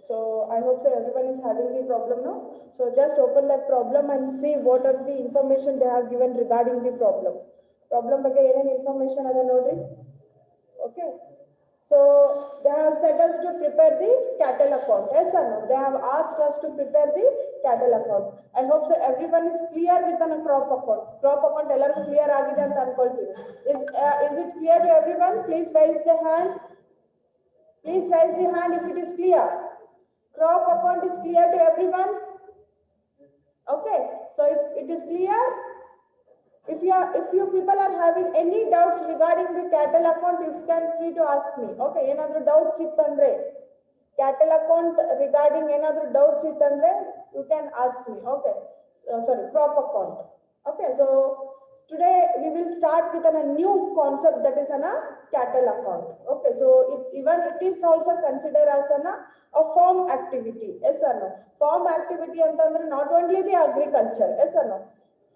So I hope so everyone is having the problem now. So just open that problem and see what are the information they have given regarding the problem. Problem ಬಗ್ಗೆ ಏನೇನು information ಅದ ನೋಡ್ರಿ. Okay. So they have set us to prepare the cattle account. Yes or no? They have asked us to prepare the cattle account. I hope so everyone is clear with a crop account. Crop account ಎಲ್ಲರಿಗೂ clear ಆಗಿದೆ ಅಂತ ಅನ್ಕೊಳ್ತೀನಿ. Is it clear to everyone? Please raise the hand. Please raise the hand if it is clear. Crop account is clear to everyone? Okay. So if it is clear, if you people are having any doubts regarding the cattle account, you can free to ask me. Okay, ಏನಾದರೂ doubts ಇತ್ತಂದ್ರೆ cattle account regarding ಏನಾದರೂ doubts ಇತ್ತಂದ್ರೆ you can ask me. Okay, sorry, crop account. Okay, so today we will start with a new concept, that is a cattle account. Okay, so it is also considered as a farm activity. Yes or no? Farm activity ಅಂತಂದ್ರೆ not only the agriculture. Yes or no?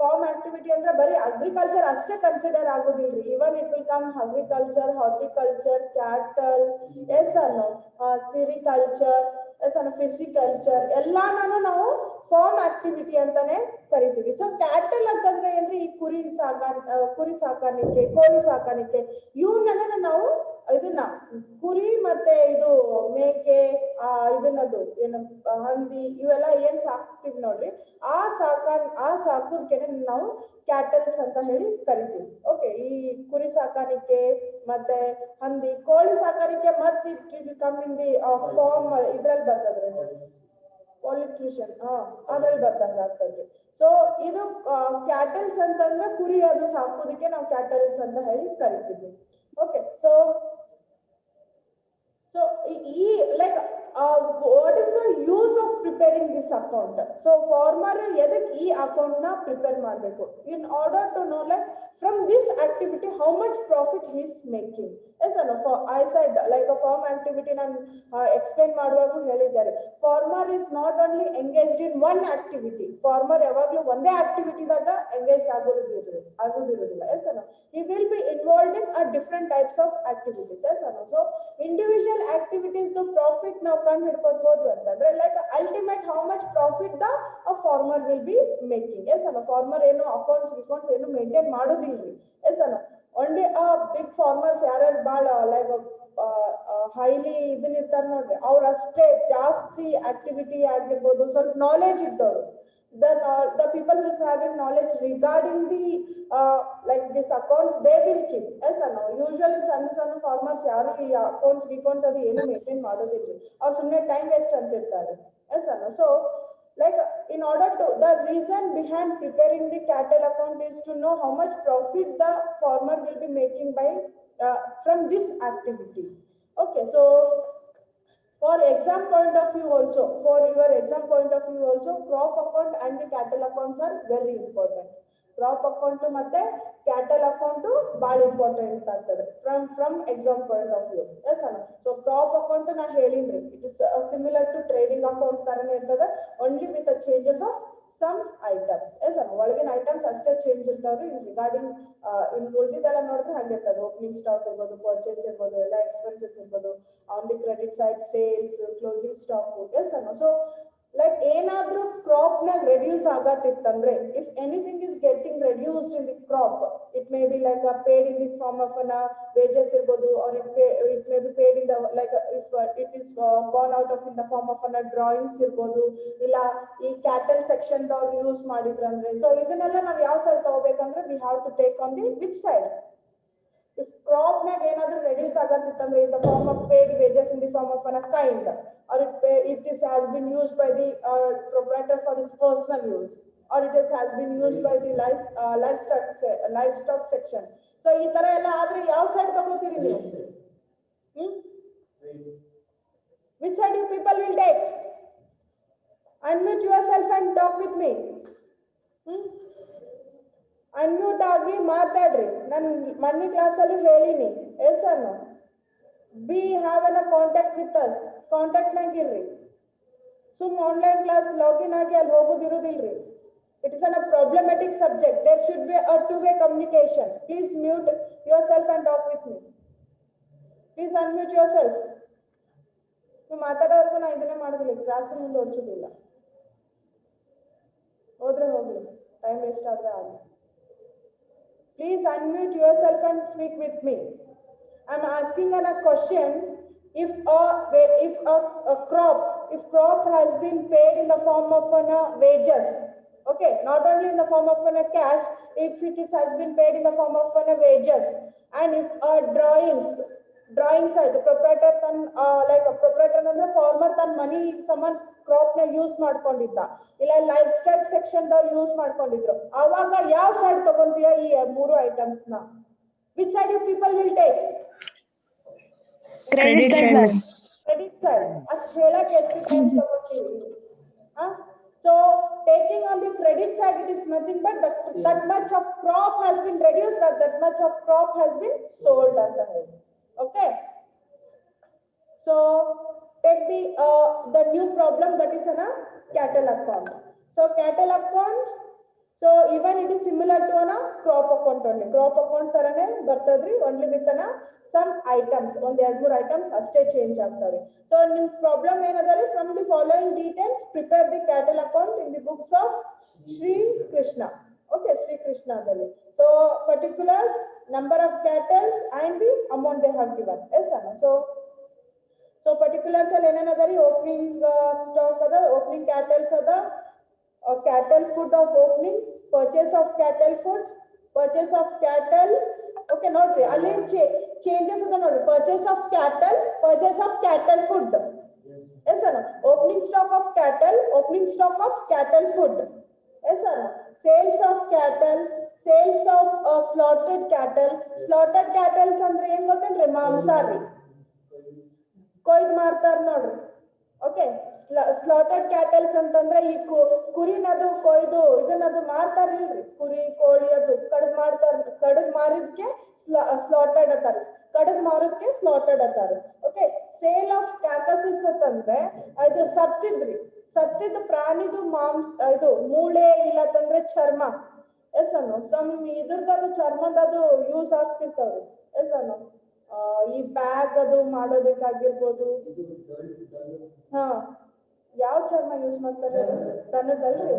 Farm activity ಅಂದ್ರೆ ಬರೀ agriculture ಅಷ್ಟೇ consider ಆಗೋದಿಲ್ರಿ. Even it will come agriculture, horticulture, cattle, yes or no, sericulture, yes or no, pisciculture, ಎಲ್ಲಾನು ನಾವು form activity ಅಂತಾನೆ ಕರಿತೀವಿ. So cattle ಅಂತಂದ್ರೆ ಏನ್ರಿ, ಈ ಕುರಿ ಸಾಕಾಣಿಕೆ, ಕೋಳಿ ಸಾಕಾಣಿಕೆ, ಇವನ್ನೆಲ್ಲ ನಾವು ಇದನ್ನ ಕುರಿ ಮತ್ತೆ ಇದು ಮೇಕೆ, ಇದನ್ನದು ಏನು ಹಂದಿ, ಇವೆಲ್ಲ ಏನ್ ಸಾಕ್ತಿವಿ ನೋಡ್ರಿ, ಆ ಸಾಕೋದಕ್ಕೆ ನಾವು ಕ್ಯಾಟಲ್ಸ್ ಅಂತ ಹೇಳಿ ಕರಿತೀವಿ. ಓಕೆ, ಈ ಕುರಿ ಸಾಕಾಣಿಕೆ ಮತ್ತೆ ಹಂದಿ, ಕೋಳಿ ಸಾಕಾಣಿಕೆ ಮತ್ತೆ ಕಮ್ಮಿಂದಿ ಫಾರ್ಮ್ ಇದ್ರಲ್ಲಿ ಬರ್ತದ್ರಿ, ಪೊಲಿಟ್ರಿಷನ್ ಅದ್ರಲ್ಲಿ ಬರ್ದಂಗ ಆಗ್ತದ್ರಿ. ಸೊ ಇದು ಕ್ಯಾಟಲ್ಸ್ ಅಂತಂದ್ರೆ ಕುರಿ ಅದು ಸಾಕೋದಕ್ಕೆ ನಾವು ಕ್ಯಾಟಲ್ಸ್ ಅಂತ ಹೇಳಿ ಕರಿತೀವಿ. ಓಕೆ, ಸೊ ಈ like what is the use of preparing this account? So farmer ಎದಕ್ಕೆ ಈ ಅಕೌಂಟ್ ನ ಪ್ರಿಪೇರ್ ಮಾಡಬೇಕು, in order to know like from this activity how much profit he is making. Yes or no? For I said like a farm activity ನಾನು explain ಮಾಡುವಾಗ ಹೇಳಿದ್ದಾರೆ, farmer is not only engaged in one activity. Farmer ಯಾವಾಗಲೂ ಒಂದೇ ಆಕ್ಟಿವಿಟಿದಾಗ engaged ಆಗೋದಿರೋದಿಲ್ಲ. Yes or no? He will be involved in a different types of activities. Yes or no? So individual activities the profit ನಾವು ಕಂಡು ಹಿಡ್ಕೊಂಡು ಹೋದ್ವಿ ಅಂತಂದ್ರೆ like ultimate how much profit the farmer will be making. Yes ಅಲ್ಲ, farmer ಏನು accounts ಏನು maintain ಮಾಡೋದಿಲ್ರಿ. Yes ಅಲ್ಲ, ಓನ್ಲಿ ಬಿಗ್ ಫಾರ್ಮರ್ಸ್ ಯಾರ್ಯಾರು ಭಾಳ ಲೈಕ್ ಹೈಲಿ ಇದನ್ನ ಇರ್ತಾರೆ ನೋಡ್ರಿ, ಅವ್ರು ಅಷ್ಟೇ ಜಾಸ್ತಿ ಆಕ್ಟಿವಿಟಿ ಆಗಿರ್ಬೋದು, ಸ್ವಲ್ಪ ನಾಲೆಜ್ ಇದ್ದವರು, the people who is having knowledge regarding the like this accounts, they will keep. Yes or no? Usually ಸಣ್ಣ farmers ಯಾರು ಈ ಅಕೌಂಟ್ಸ್ ಅದು ಏನು ಮೇಂಟೈನ್ ಮಾಡೋದಿಲ್ಲ, ಅವ್ರು ಸುಮ್ಮನೆ ಟೈಮ್ ವೇಸ್ಟ್ ಅಂತ ಇರ್ತಾರೆ. Yes or no? So like in order to, the reason behind preparing the cattle account is to know how much profit the farmer will be making by from this activity. Okay, so for exam point of view also, for your exam point of view also, crop account and the cattle accounts are very important. Crop account ಮತ್ತೆ cattle account ಭಾಳ important ಆಗ್ತದೆ from exam point of view. Yes or no? So crop account ನಾ ಹೇಳಿನ್ರಿ, it is similar to trading account ತರನೇ ಇರ್ತದೆ, only with the changes of some items. Yes or no? ಒಳಗಿನ items ಅಷ್ಟೇ change ಇರ್ತಾವ್ರಿ. Regarding ಇನ್ ಉಳಿದಿದ್ದೆಲ್ಲ ನೋಡಿದ್ರೆ ಹಂಗೆ ಇರ್ತದೆ, ಓಪನಿಂಗ್ ಸ್ಟಾಕ್ ಇರ್ಬೋದು, ಪರ್ಚೇಸ್ ಇರ್ಬೋದು, ಎಲ್ಲ ಎಕ್ಸ್ಪೆನ್ಸಸ್ ಇರ್ಬೋದು, on the credit side sales, closing stock. ಎಸ್ ಅನ್ನು. ಸೊ ಲೈಕ್ ಏನಾದ್ರೂ ಕ್ರಾಪ್ ನಾಗ ರೆಡ್ಯೂಸ್ ಆಗತ್ತಿತ್ತಂದ್ರೆ, if anything is getting reduced in the crop, it may be like paid in the form of an wages ಇರ್ಬೋದು, or it may be paid in the like if it is gone out of in the form of an drawings ಇರ್ಬೋದು, ಇಲ್ಲ ಈ cattle section ದವ್ರು use ಮಾಡಿದ್ರಂದ್ರೆ. So ಇದನ್ನೆಲ್ಲ ನಾವು ಯಾವ side ತಗೋಬೇಕಂದ್ರೆ, we have to take on the which side. If crop ನಾಗ ಏನಾದ್ರೂ ರೆಡ್ಯೂಸ್ ಆಗತ್ತಿತ್ತಂದ್ರೆ, in the form of paid wages, in the form of an kind, or it has been used by the proprietor for his personal use, or it has been used by the livestock section. So ಈ ತರ ಎಲ್ಲ ಆದ್ರೆ ಯಾವ side ತಗೋತೀರಿ ನೀವು? Which side you people will take? Unmute yourself and talk with me. Unmute ಆಗಿ ಮಾತಾಡ್ರಿ. ನಾನು ಮೊನ್ನೆ ಕ್ಲಾಸಲ್ಲೂ ಹೇಳಿನಿ. ಎಸ್ ಅನ್ನು be have an contact with us, contact ನಾಗಿರ್ರಿ. ಸುಮ್ ಆನ್ಲೈನ್ ಕ್ಲಾಸ್ ಲಾಗಿನ್ ಆಗಿ ಅಲ್ಲಿ ಹೋಗೋದಿರೋದಿಲ್ರಿ. It is an a problematic subject. There should be a two way communication. Please mute yourself and talk with me. Please unmute yourself. ನೀವು ಮಾತಾಡೋರ್ಗು ನಾ ಇದನ್ನೇ ಮಾಡೋದಿಲ್ಲ, ಕ್ಲಾಸ್ ಮುಂದೆ ಓಡಿಸೋದಿಲ್ಲ. ಹೋದ್ರೆ ಹೋಗ್ಲಿ, ಟೈಮ್ ವೇಸ್ಟ್ ಆದ್ರೆ ಆಗಲಿ. Please unmute yourself and speak with me. I'm asking a question. If a crop has been paid in the form of wages, okay, not only in the form of cash, if it has been paid in the form of wages, and if drawings the proprietor like a proprietor ಅಂದ್ರೆ farmer ತನ್ನ ಮನಿ ಸಮ crop ನ use ಮಾಡ್ಕೊಂಡಿದ್ದ, ಇಲ್ಲ lifestyle section ದವ್ರು use ಮಾಡ್ಕೊಂಡಿದ್ರು, ಅವಾಗ ಯಾವ ಸೈಡ್ ತಗೊಂತೀರಾ ಈ ಮೂರು ಐಟಮ್ಸ್ ನ? Which side you people will take? Credit side. Credit side. ಅಷ್ಟು ಹೇಳಕ್ಕೆ ಎಷ್ಟು ಟೈಮ್ ತಗೊಂತೀವಿ? So taking on the credit side, it is nothing but that much of crop has been reduced, that much of crop has been sold ಅಂತ ಹೇಳಿ. Okay, so take the new problem, that is a cattle account. So cattle account, so even it is similar to a crop account only. Crop account tarane bartadri, only with some items, only 2 items ಅಷ್ಟೇ change ಆಗ್ತವೆ. So ನಿಮ್ಮ problem ಏನಂದ್ರೆ, from the following details prepare the cattle account in the books of Sri Krishna. Okay, Sri Krishna dalli. So particulars, number of cattle and the amount they have given. Yes ana. So particulars ಅಲ್ಲಿ ಏನೇನದರಿ, opening stock ada, opening cattle ada, cattle food of opening, purchase of cattle food, purchase of cattle. Okay, ನೋಡ್ರಿ ಅಲ್ಲಿ changes ada ನೋಡ್ರಿ, purchase of cattle food. Yes ana. Opening stock of cattle food. Yes ana. Sales of cattle, sales of slaughtered cattle ಅಂದ್ರೆ ಏನ್ ಗೊತ್ತೇನ್ರಿ, ಮಾಂಸಾಹಾರಿ ಕೊಯ್ದು ಮಾರ್ತಾರ ನೋಡ್ರಿ. ಓಕೆ, ಸ್ಲಾಟರ್ಡ್ ಕ್ಯಾಟಲ್ಸ್ ಅಂತಂದ್ರೆ ಈ ಕುರಿನದು ಕೊಯ್ದು ಇದನ್ನದು ಮಾರ್ತಾರಿಲ್ರಿ, ಕುರಿ ಕೋಳಿ ಅದು ಕಡದ್ ಮಾರಿದ್ಕೆ ಸ್ಲಾಟರ್ಡ್ ಅಂತಾರ, ಕಡದ್ ಮಾರಿದ್ಕೆ ಸ್ಲಾಟರ್ಡ್ ಅಂತಾರ. ಓಕೆ, ಸೇಲ್ ಆಫ್ ಕ್ಯಾಕಸಿಸ್ ಅಂತಂದ್ರೆ ಇದು ಸತ್ತಿದ ಪ್ರಾಣಿದು ಇದು ಮೂಳೆ ಇಲ್ಲಂತಂದ್ರೆ ಚರ್ಮ. ಎಸ್ ಅನ್ನು ಸಮ್ ಇದ್ರದ್ದು ಚರ್ಮದದು ಯೂಸ್ ಆಗ್ತಿರ್ತಾವ್ರಿ. ಎಸ್ ಅನ್ನು ಈ ಬ್ಯಾಗ್ ಅದು ಮಾಡೋದಕ್ಕಾಗಿರ್ಬೋದು. ಹಾ, ಯಾವ ಚರ್ಮ ಯೂಸ್ ಮಾಡ್ತಾರೆ? ದನದಲ್ರಿ.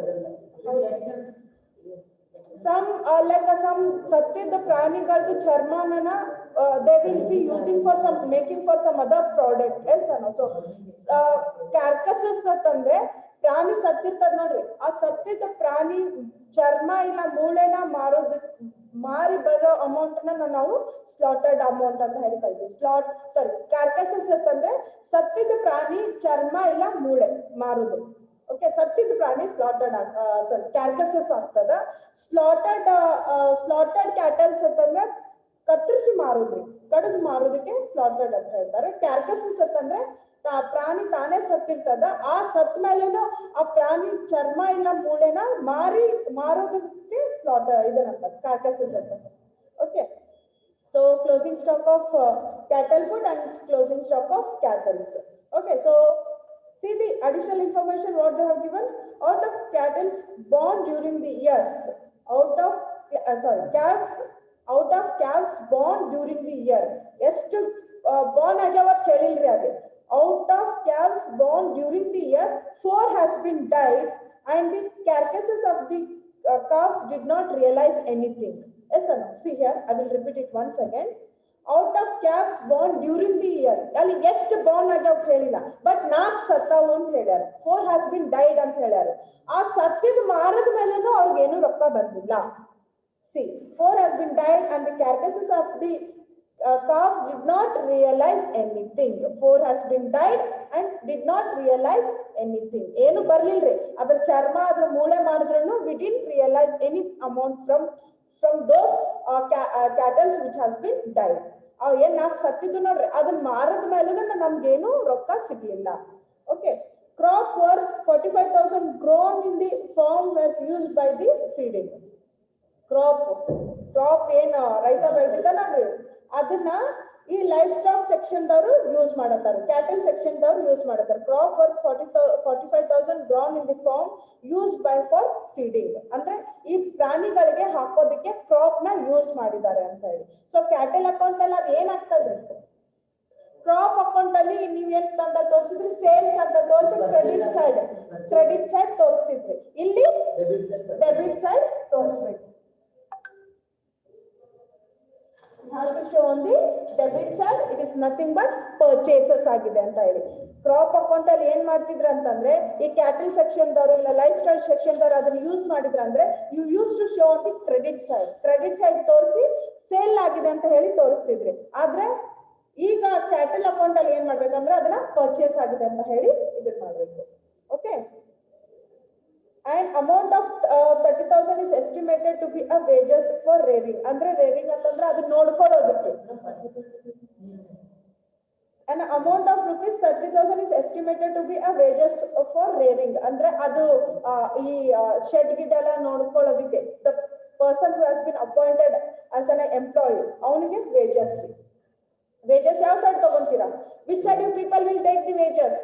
ಸಮ್ ಸತ್ತಿದ್ದ ಪ್ರಾಣಿಗಳದ್ದು ಚರ್ಮನ they will be using for making for some other product. Yes or no? So carcasses ಅಂತಂದ್ರೆ ಪ್ರಾಣಿ ಸತ್ತಿರ್ತದ ನೋಡ್ರಿ, ಆ ಸತ್ತಿದ್ದ ಪ್ರಾಣಿ ಚರ್ಮ ಇಲ್ಲ ಮೂಳೆನ ಮಾರಿ ಬರೋ ಅಮೌಂಟ್ ನಾವು ಸ್ಲಾಟರ್ಡ್ ಅಮೌಂಟ್ ಅಂತ ಹೇಳಿ ಕರಿತೀವಿ. ಕಾರ್ಕಸಸ್ ಅಂತಂದ್ರೆ ಸತ್ತಿದ್ದ ಪ್ರಾಣಿ ಚರ್ಮ ಇಲ್ಲ ಮೂಳೆ ಮಾರುದು. ಓಕೆ, ಸತ್ತಿದ್ದ ಪ್ರಾಣಿ ಸ್ಲಾಟರ್ಡ್ ಕ್ಯಾರ್ಕಸಸ್ ಆಗ್ತದ. ಸ್ಲಾಟರ್ಡ್ ಕ್ಯಾಟಲ್ಸ್ ಅಂತಂದ್ರೆ ಕತ್ತರಿಸಿ ಮಾರುದ್ರಿ, ಕಡದ್ ಮಾರೋದಕ್ಕೆ ಸ್ಲಾಟರ್ಡ್ ಅಂತ ಹೇಳ್ತಾರೆ. ಕ್ಯಾರ್ಕಸಸ್ ಅಂತಂದ್ರೆ ಪ್ರಾಣಿ ತಾನೇ ಸತ್ತಿರ್ತದ, ಆ ಸತ್ ಮೇಲೇನು ಆ ಪ್ರಾಣಿ ಚರ್ಮ ಇಲ್ಲ ಮೂಳೆನ ಮಾರೋದಕ್ಕೆ ಸ್ಲಾಟರ್ ಇದನ್ನಂತ ಕಾರ್ಕಸಸ್ ಅಂತ. Okay, so closing stock of cattle food and closing stock of cattle. Okay, so see the additional information what they have given. Out of cattle born during the years, out of calves born during the year, ಎಷ್ಟು born ಆಗ್ಯಾವತ್ ಹೇಳಿಲ್ರಿ ಅದೇ. Out of calves born during the year, 4 has been died and the carcasses of the calves did not realize anything. Yes or no? See here, I will repeat it once again. Out of calves born during the year, ಅಲ್ಲಿ ಎಷ್ಟು born ಆಗ್ಯಾವ ಹೇಳಿಲ್ಲ, but 4 ಸತ್ತಾವು ಅಂತ ಹೇಳ್ಯಾರ. 4 has been died ಅಂತ ಹೇಳ್ಯಾರ. ಆ ಸತ್ತಿದ ಮಾರದ ಮೇಲೇನು ಅವ್ರಿಗೇನು ರೊಕ್ಕ ಬಂದಿಲ್ಲ. See, 4 has been died and the carcasses of the calves did not realize anything. 4 has been died and did not realize anything. ಏನು ಬರ್ಲಿಲ್ರಿ, ಅದ್ರ ಚರ್ಮ ಅದ್ರ ಮೂಳೆ ಮಾಡಿದ್ರೂ we didn't realize any amount from those cattle which has been died. ಅವ್ ಏನ್ 4 ಸತ್ತಿದ್ದು ನೋಡ್ರಿ, ಅದನ್ನ ಮಾರದ ಮೇಲೇನು ನಮ್ಗೇನು ರೊಕ್ಕ ಸಿಗ್ಲಿಲ್ಲ. Okay, crop worth 45,000 grown in the farm was used by the feeding. Crop ಏನ್ ರೈತ ಬೆಳೆದಿದ್ದ ನೋಡ್ರಿ, ಅದನ್ನ ಈ ಲೈಫ್ ಸ್ಟಾಕ್ ಸೆಕ್ಷನ್ ದವರು ಯೂಸ್ ಮಾಡತಾರೆ, ಕ್ಯಾಟಲ್ ಸೆಕ್ಷನ್ ದವರು ಯೂಸ್ ಮಾಡತಾರೆ. Crop worth 45,000 grown in the farm use by for feeding, ಅಂದ್ರೆ ಈ ಪ್ರಾಣಿಗಳಿಗೆ ಹಾಕೋದಕ್ಕೆ ಕ್ರಾಪ್ ನ ಯೂಸ್ ಮಾಡಿದ್ದಾರೆ ಅಂತ ಹೇಳಿ. ಸೊ ಕ್ಯಾಟಲ್ ಅಕೌಂಟ್ ಅಲ್ಲಿ ಅದು ಏನಾಗ್ತದ್ರಿ, ಕ್ರಾಪ್ ಅಕೌಂಟ್ ಅಲ್ಲಿ ನೀವೇನ್ ಅಂತ ತೋರಿಸಿದ್ರಿ ಸೇಲ್ಸ್ ಅಂತ ತೋರಿಸಿ ಕ್ರೆಡಿಟ್ ಸೈಡ್ ತೋರಿಸ್ತಿದ್ರಿ. ಇಲ್ಲಿ ಡೆಬಿಟ್ ಸೈಡ್ ತೋರಿಸ್ಬೇಕು. Have to show on the debit side, it is nothing but purchases ಆಗಿದೆ ಅಂತ ಹೇಳಿ. ಕ್ರಾಪ್ ಅಕೌಂಟ್ ಅಲ್ಲಿ ಏನ್ ಮಾಡ್ತಿದ್ರ ಅಂತಂದ್ರೆ ಈ ಕ್ಯಾಟಲ್ ಸೆಕ್ಷನ್ ದವರು ಇಲ್ಲ ಲೈಫ್ ಸ್ಟೈಲ್ ಸೆಕ್ಷನ್ ದವರು ಅದನ್ನ ಯೂಸ್ ಮಾಡಿದ್ರ ಅಂದ್ರೆ you used to show on the credit side ತೋರಿಸಿ ಸೇಲ್ ಆಗಿದೆ ಅಂತ ಹೇಳಿ ತೋರಿಸ್ತಿದ್ರಿ. ಆದ್ರೆ ಈಗ ಕ್ಯಾಟಲ್ ಅಕೌಂಟ್ ಅಲ್ಲಿ ಏನ್ ಮಾಡ್ಬೇಕಂದ್ರೆ ಅದನ್ನ ಪರ್ಚೇಸ್ ಆಗಿದೆ ಅಂತ ಹೇಳಿ ಇದನ್ನ ಮಾಡ್ಬೇಕು. Okay. And amount of 30,000 is estimated to be a wages for rearing. ಅಂದ್ರೆ rearing ಅಂತಂದ್ರೆ ಅದು ನೋಡ್ಕೊಳ್ಳೋದಕ್ಕೆ. An amount of rupees 30,000 is estimated to be a wages for rearing. ಅಂದ್ರೆ ಅದು ಈ ಶೆಡ್ ಗಿಡ್ ಎಲ್ಲ ನೋಡ್ಕೊಳ್ಳೋದಕ್ಕೆ the person who has been appointed as an employee ಅವನಿಗೆ wages. ಯಾವ side ತಗೊಂತೀರಾ? Which side you people will take the wages?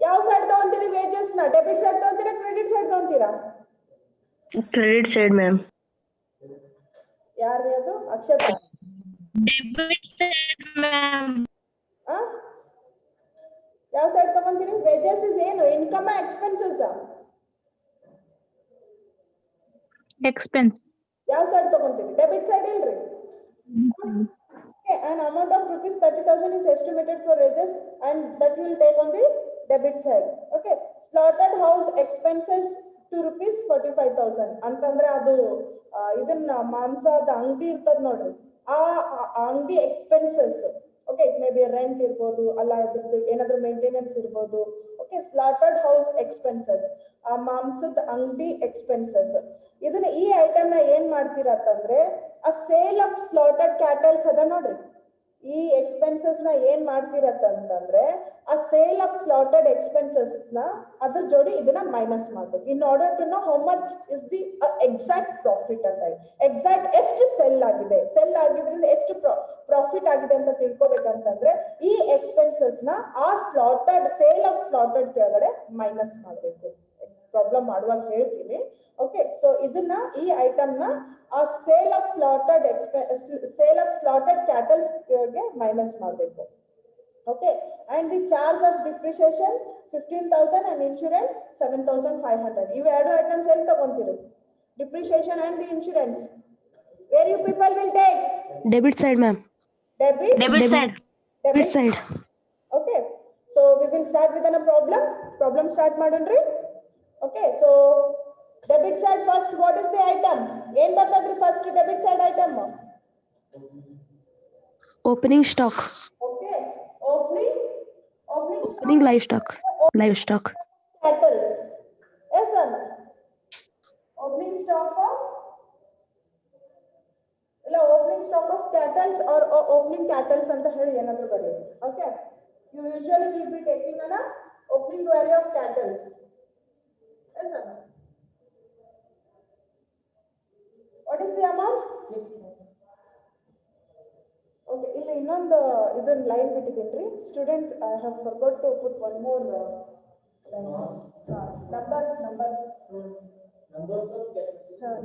ಯಾವ side ತಗೊಂತೀರಿ wages ನ? ಡೆಬಿಟ್ ಸೈಡ್ ತಗೊಂತೀರಾ ಕ್ರೆಡಿಟ್ ಸೈಡ್ ತಗೊಂತೀರಾ? Credit side ma'am. ಯಾರು ಅದು? ಅಕ್ಷತಾ. Debit side ma'am. ಯಾವ ಸೈಡ್ ತಗೊಂತೀರಿ? ವೇಜಸ್ ಇಸ್ ಏನು? Income expenses? ಎಕ್ಸ್ಪೆನ್ಸ್. ಯಾವ ಸೈಡ್ ತಗೊಂತೀರಿ? ಡೆಬಿಟ್ ಸೈಡ್ ಇಲ್ರಿ. Okay, an amount of rupees 30,000 is estimated for wages and that will take on the debit side. Okay, slaughtered house expenses to rupees 45,000 ಅಂತಂದ್ರೆ ಅದು ಇದನ್ನ ಮಾಂಸದ ಅಂಗಡಿ ಇರ್ತದ ನೋಡ್ರಿ, ಆ ಅಂಗಡಿ expenses. Okay, it may B rent ಇರ್ಬೋದು, ಅಲ್ಲ ಇದ್ರದ್ದು ಏನಾದ್ರು ಮೇಂಟೆನೆನ್ಸ್ ಇರ್ಬೋದು. ಓಕೆ, ಸ್ಲಾಟರ್ಡ್ ಹೌಸ್ ಎಕ್ಸ್ಪೆನ್ಸಸ್, ಆ ಮಾಂಸದ ಅಂಗಡಿ ಎಕ್ಸ್ಪೆನ್ಸಸ್. ಇದನ್ನ ಈ ಐಟಮ್ ನ ಏನ್ ಮಾಡ್ತೀರಾ ಅಂತಂದ್ರೆ ಆ ಸೇಲ್ ಆಫ್ ಸ್ಲಾಟರ್ಡ್ ಕ್ಯಾಟಲ್ಸ್ ಅದ ನೋಡ್ರಿ, ಈ ಎಕ್ಸ್ಪೆನ್ಸಸ್ ನ ಏನ್ ಮಾಡ್ತಿರತ್ತಂತಂದ್ರೆ ಆ ಸೇಲ್ ಆಫ್ ಸ್ಲಾಟರ್ಡ್ ಎಕ್ಸ್ಪೆನ್ಸಸ್ ನ ಅದ್ರ ಜೋಡಿ ಇದನ್ನ ಮೈನಸ್ ಮಾಡ್ಬೇಕು. In order to know how much is the exact profit ಅಂತ ಹೇಳಿ, ಎಕ್ಸಾಕ್ಟ್ ಎಷ್ಟು ಸೆಲ್ ಆಗಿದ್ರಿಂದ ಎಷ್ಟು ಪ್ರಾಫಿಟ್ ಆಗಿದೆ ಅಂತ ತಿಳ್ಕೊಬೇಕಂತಂದ್ರೆ ಈ ಎಕ್ಸ್ಪೆನ್ಸಸ್ ನ ಆ ಸ್ಲಾಟರ್ಡ್ ಸೇಲ್ ಆಫ್ ಸ್ಲಾಟರ್ಡ್ ಕೆಳಗಡೆ ಮೈನಸ್ ಮಾಡ್ಬೇಕು. ಪ್ರಾಬ್ಲಮ್ ಮಾಡುವಾಗ ಹೇಳ್ತೀನಿ. ಓಕೆ, ಸೊ ಇದನ್ನ ಈ ಐಟಮ್ ನ ಆ ಸೇಲ್ ಆಫ್ ಸ್ಲಾಟರ್ಡ್ ಕ್ಯಾಟಲ್ಸ್ ಗೆ ಮೈನಸ್ ಮಾಡಬೇಕು. Okay, and the charge of depreciation 15,000 and insurance 7,500. ಇವು ಎರಡು ಐಟಮ್ಸ್ ಎಲ್ಲಿ ತಗೊಂತೀರಿ? Depreciation and the insurance. Where you people will take? Debit side ma'am. Debit side. Okay, so we will start with an problem start ಮಾಡೋಣ್ರಿ. Okay, so debit side first what is the item? ಏನ್ ಬರ್ತದ್ರಿ first debit side item? Opening stock. Okay, opening live stock. Cattles. Yes sir, opening stock of cattles or opening cattles ಅಂತ ಹೇಳಿ ಏನಾದ್ರು ಬರೆಯಿರಿ. Okay, you usually will be taking on opening value of cattles. Yes sir, what is the amount? 6. Okay, ಇಲ್ಲಿ ಇನ್ನೊಂದು ಇದನ್ನ line ಬಿಟ್ಟಿದ್ದೀನಿ students. I have forgot to put one more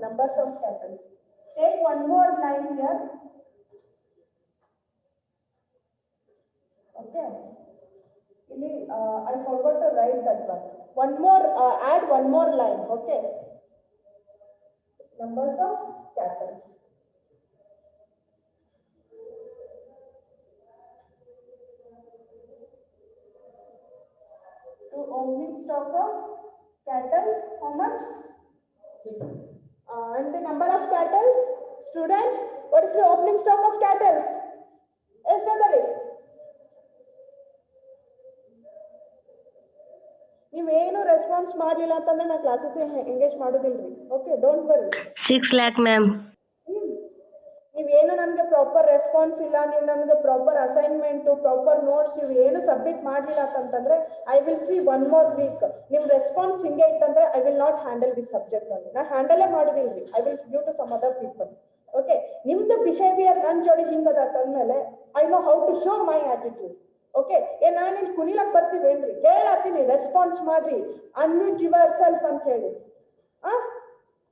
numbers of capitals. Take one more line here. Okay, ಇಲ್ಲಿ I forgot to write that one more add one more line. Okay, numbers of capitals. To opening stock of cattle, how much? 6. And the number of cattle, students, what is the opening stock of cattle? Estadari. ನೀವೇನು response ಮಾಡಲಿಲ್ಲ ಅಂತಂದ್ರೆ ನಾ classes engage ಮಾಡೋದಿಲ್ರಿ. Okay, don't worry. 6 lakh ma'am. ನೀವೇನು ನನಗೆ proper response ಇಲ್ಲ, ನೀವು ನನಗೆ ಪ್ರಾಪರ್ ಅಸೈನ್ಮೆಂಟ್ ಪ್ರಾಪರ್ ನೋಟ್ಸ್ ಇವು ಏನು ಸಬ್ಮಿಟ್ ಮಾಡಲಿಲ್ಲ ಅಂತಂದ್ರೆ I will see one more week. ನಿಮ್ ರೆಸ್ಪಾನ್ಸ್ ಹಿಂಗೆ ಇತ್ತಂದ್ರೆ I will not handle this subject ಅಲ್ಲಿ. ನಾ ಹ್ಯಾಂಡಲೇ ಮಾಡೋದಿಲ್ರಿ. I will give to some other people. Okay, ನಿಮ್ದು ಬಿಹೇವಿಯರ್ ನನ್ನ ಜೋಡಿ ಹಿಂಗದ ಅಂತಂದ್ಮೇಲೆ I know how to show my attitude. Okay, ನಾನೇನ್ ಕುಣಿಲಕ್ ಬರ್ತೀವೇನ್ರಿ? ಹೇಳತ್ತೀನಿ ರೆಸ್ಪಾನ್ಸ್ ಮಾಡ್ರಿ, ಅನ್ಮ್ಯೂಟ್ ಯುವರ್ ಸೆಲ್ಫ್ ಅಂತ ಹೇಳಿ.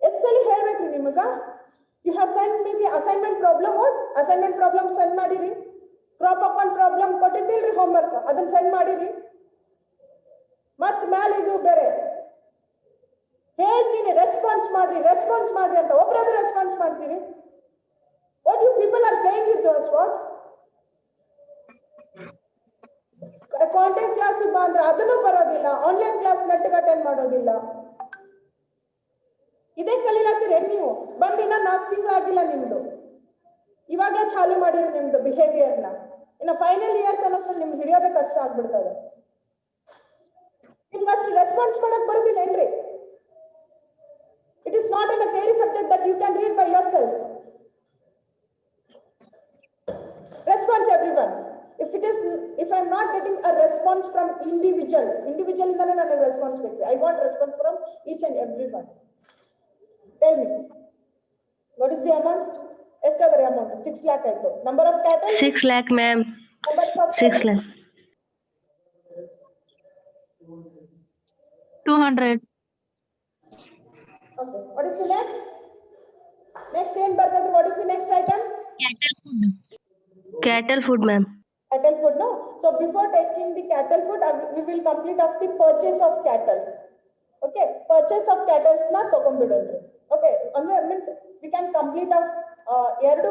ಎಸ್ಸಲ್ಲಿ ಹೇಳ್ಬೇಕ್ರಿ ನಿಮಗ? You have sent me the assignment problem. What assignment problem send ಮಾಡಿರಿ? ಕ್ರಾಪ್ ಅಕೌಂಟ್ ಪ್ರಾಬ್ಲಮ್ ಕೊಟ್ಟಿದ್ದಿಲ್ರಿ ಹೋಮ್ವರ್ಕ್, ಅದನ್ನ ಸೆಂಡ್ ಮಾಡಿರಿ. ಮತ್ ಮೇಲೆ ಇದು ಬೇರೆ ಹೇಳ್ತೀನಿ, ರೆಸ್ಪಾನ್ಸ್ ಮಾಡ್ರಿ ಅಂತ ಒಬ್ರಾದ್ರೂ ರೆಸ್ಪಾನ್ಸ್ ಮಾಡ್ತೀರಿ? What you people are playing with us, what? Content class ಬಾ ಅಂದ್ರೆ ಅದನ್ನು ಬರೋದಿಲ್ಲ, ಆನ್ಲೈನ್ ಕ್ಲಾಸ್ ನೆಟ್ಗೆ ಅಟೆಂಡ್ ಮಾಡೋದಿಲ್ಲ. ಇದೇ ಕಲೀಲಾಗ್ತೀರಿ ನೀವು? ಬಂದು ಇನ್ನ 4 ತಿಂಗಳಾಗಿಲ್ಲ ನಿಮ್ದು, ಇವಾಗಲೇ ಚಾಲು ಮಾಡಿರಿ ನಿಮ್ದು ಬಿಹೇವಿಯರ್ನ. ಇನ್ನು ಫೈನಲ್ ಇಯರ್ಸ್ ಅನ್ನೋಷ್ಟ್ರಲ್ಲಿ ನಿಮ್ಗೆ ಹಿಡಿಯೋದೇ ಕಷ್ಟ ಆಗ್ಬಿಡ್ತದೆ. ನಿಮ್ಗೆ ಅಷ್ಟು ರೆಸ್ಪಾನ್ಸ್ ಮಾಡಕ್ ಬರೋದಿಲ್ಲ ಏನ್ರಿ? It is not in a theory subject that you can read by yourself. Response everyone. If I am not getting a response from individual indane nanu response ಬೇಕು. I want response from each and everyone. Tell me, what is the amount? ಎಷ್ಟಾದ್ರೆ amount? 6 lakh ಆಯ್ತು. Number of cattle? 6 lakh, ma'am. Numbers of 6 lakh. 200. Okay. What is the next? Next ಏನ್ ಬರ್ತದೆ? What is the next item? Cattle food, ma'am. Cattle food, no? So before taking the cattle food, we will complete of the purchase of cattle. Okay, purchase of cattle na ತಗೊಂಡ್ಬಿಡೋಣ್ರಿ. Okay, ಅಂದ್ರೆ means we can complete of ಎರಡು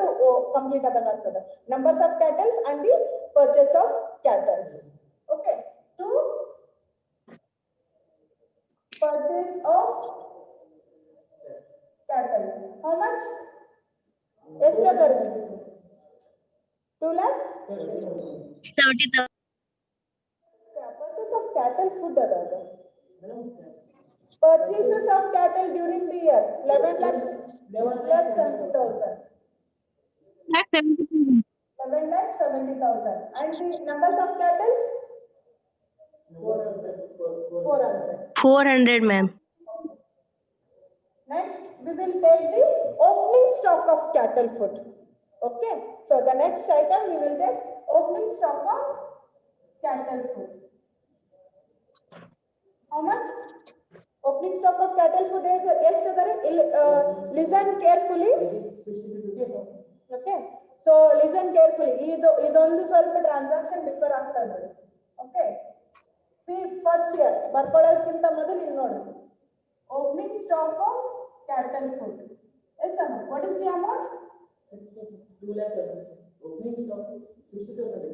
complete ಆದಾಗ್ತದೆ. Numbers of cattle and the purchase of cattle. Okay, to purchase of cattle. How much? ಎಷ್ಟಾಗುತ್ತೆ? 2 lakh? 70,000. Purchase of cattle food adada. Purchases of cattle during the year 11 lakhs 70,000. 11 lakhs 70,000. And the numbers of cattle? 400. 400, ma'am. Next, we will take the opening stock of cattle food. Okay, so the next item we will take opening stock of cattle food. How much? Opening stock of cattle food is listen carefully. Okay, so listen carefully. ಇದೊಂದು ಸ್ವಲ್ಪ transaction differ ಆಗ್ತದೆ. Okay, see first year ಬರ್ಕೊಳ್ಳೋದಕ್ಕಿಂತ ಮೊದಲು ಇಲ್ಲಿ ನೋಡಿ, opening stock of cattle food. Yes sir, what is the amount? 2 lakhs. Opening stock 60,000.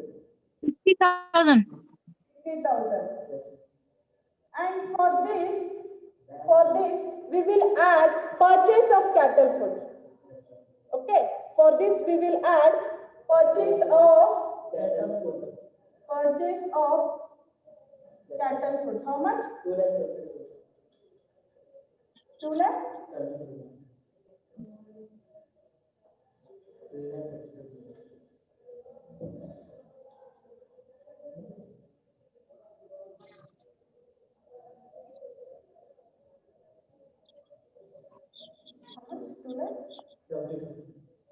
60,000. 60,000. And for this we will add purchase of cattle food. Okay, for this we will add purchase of cattle food. How much? 2 lakhs. 2 lakh?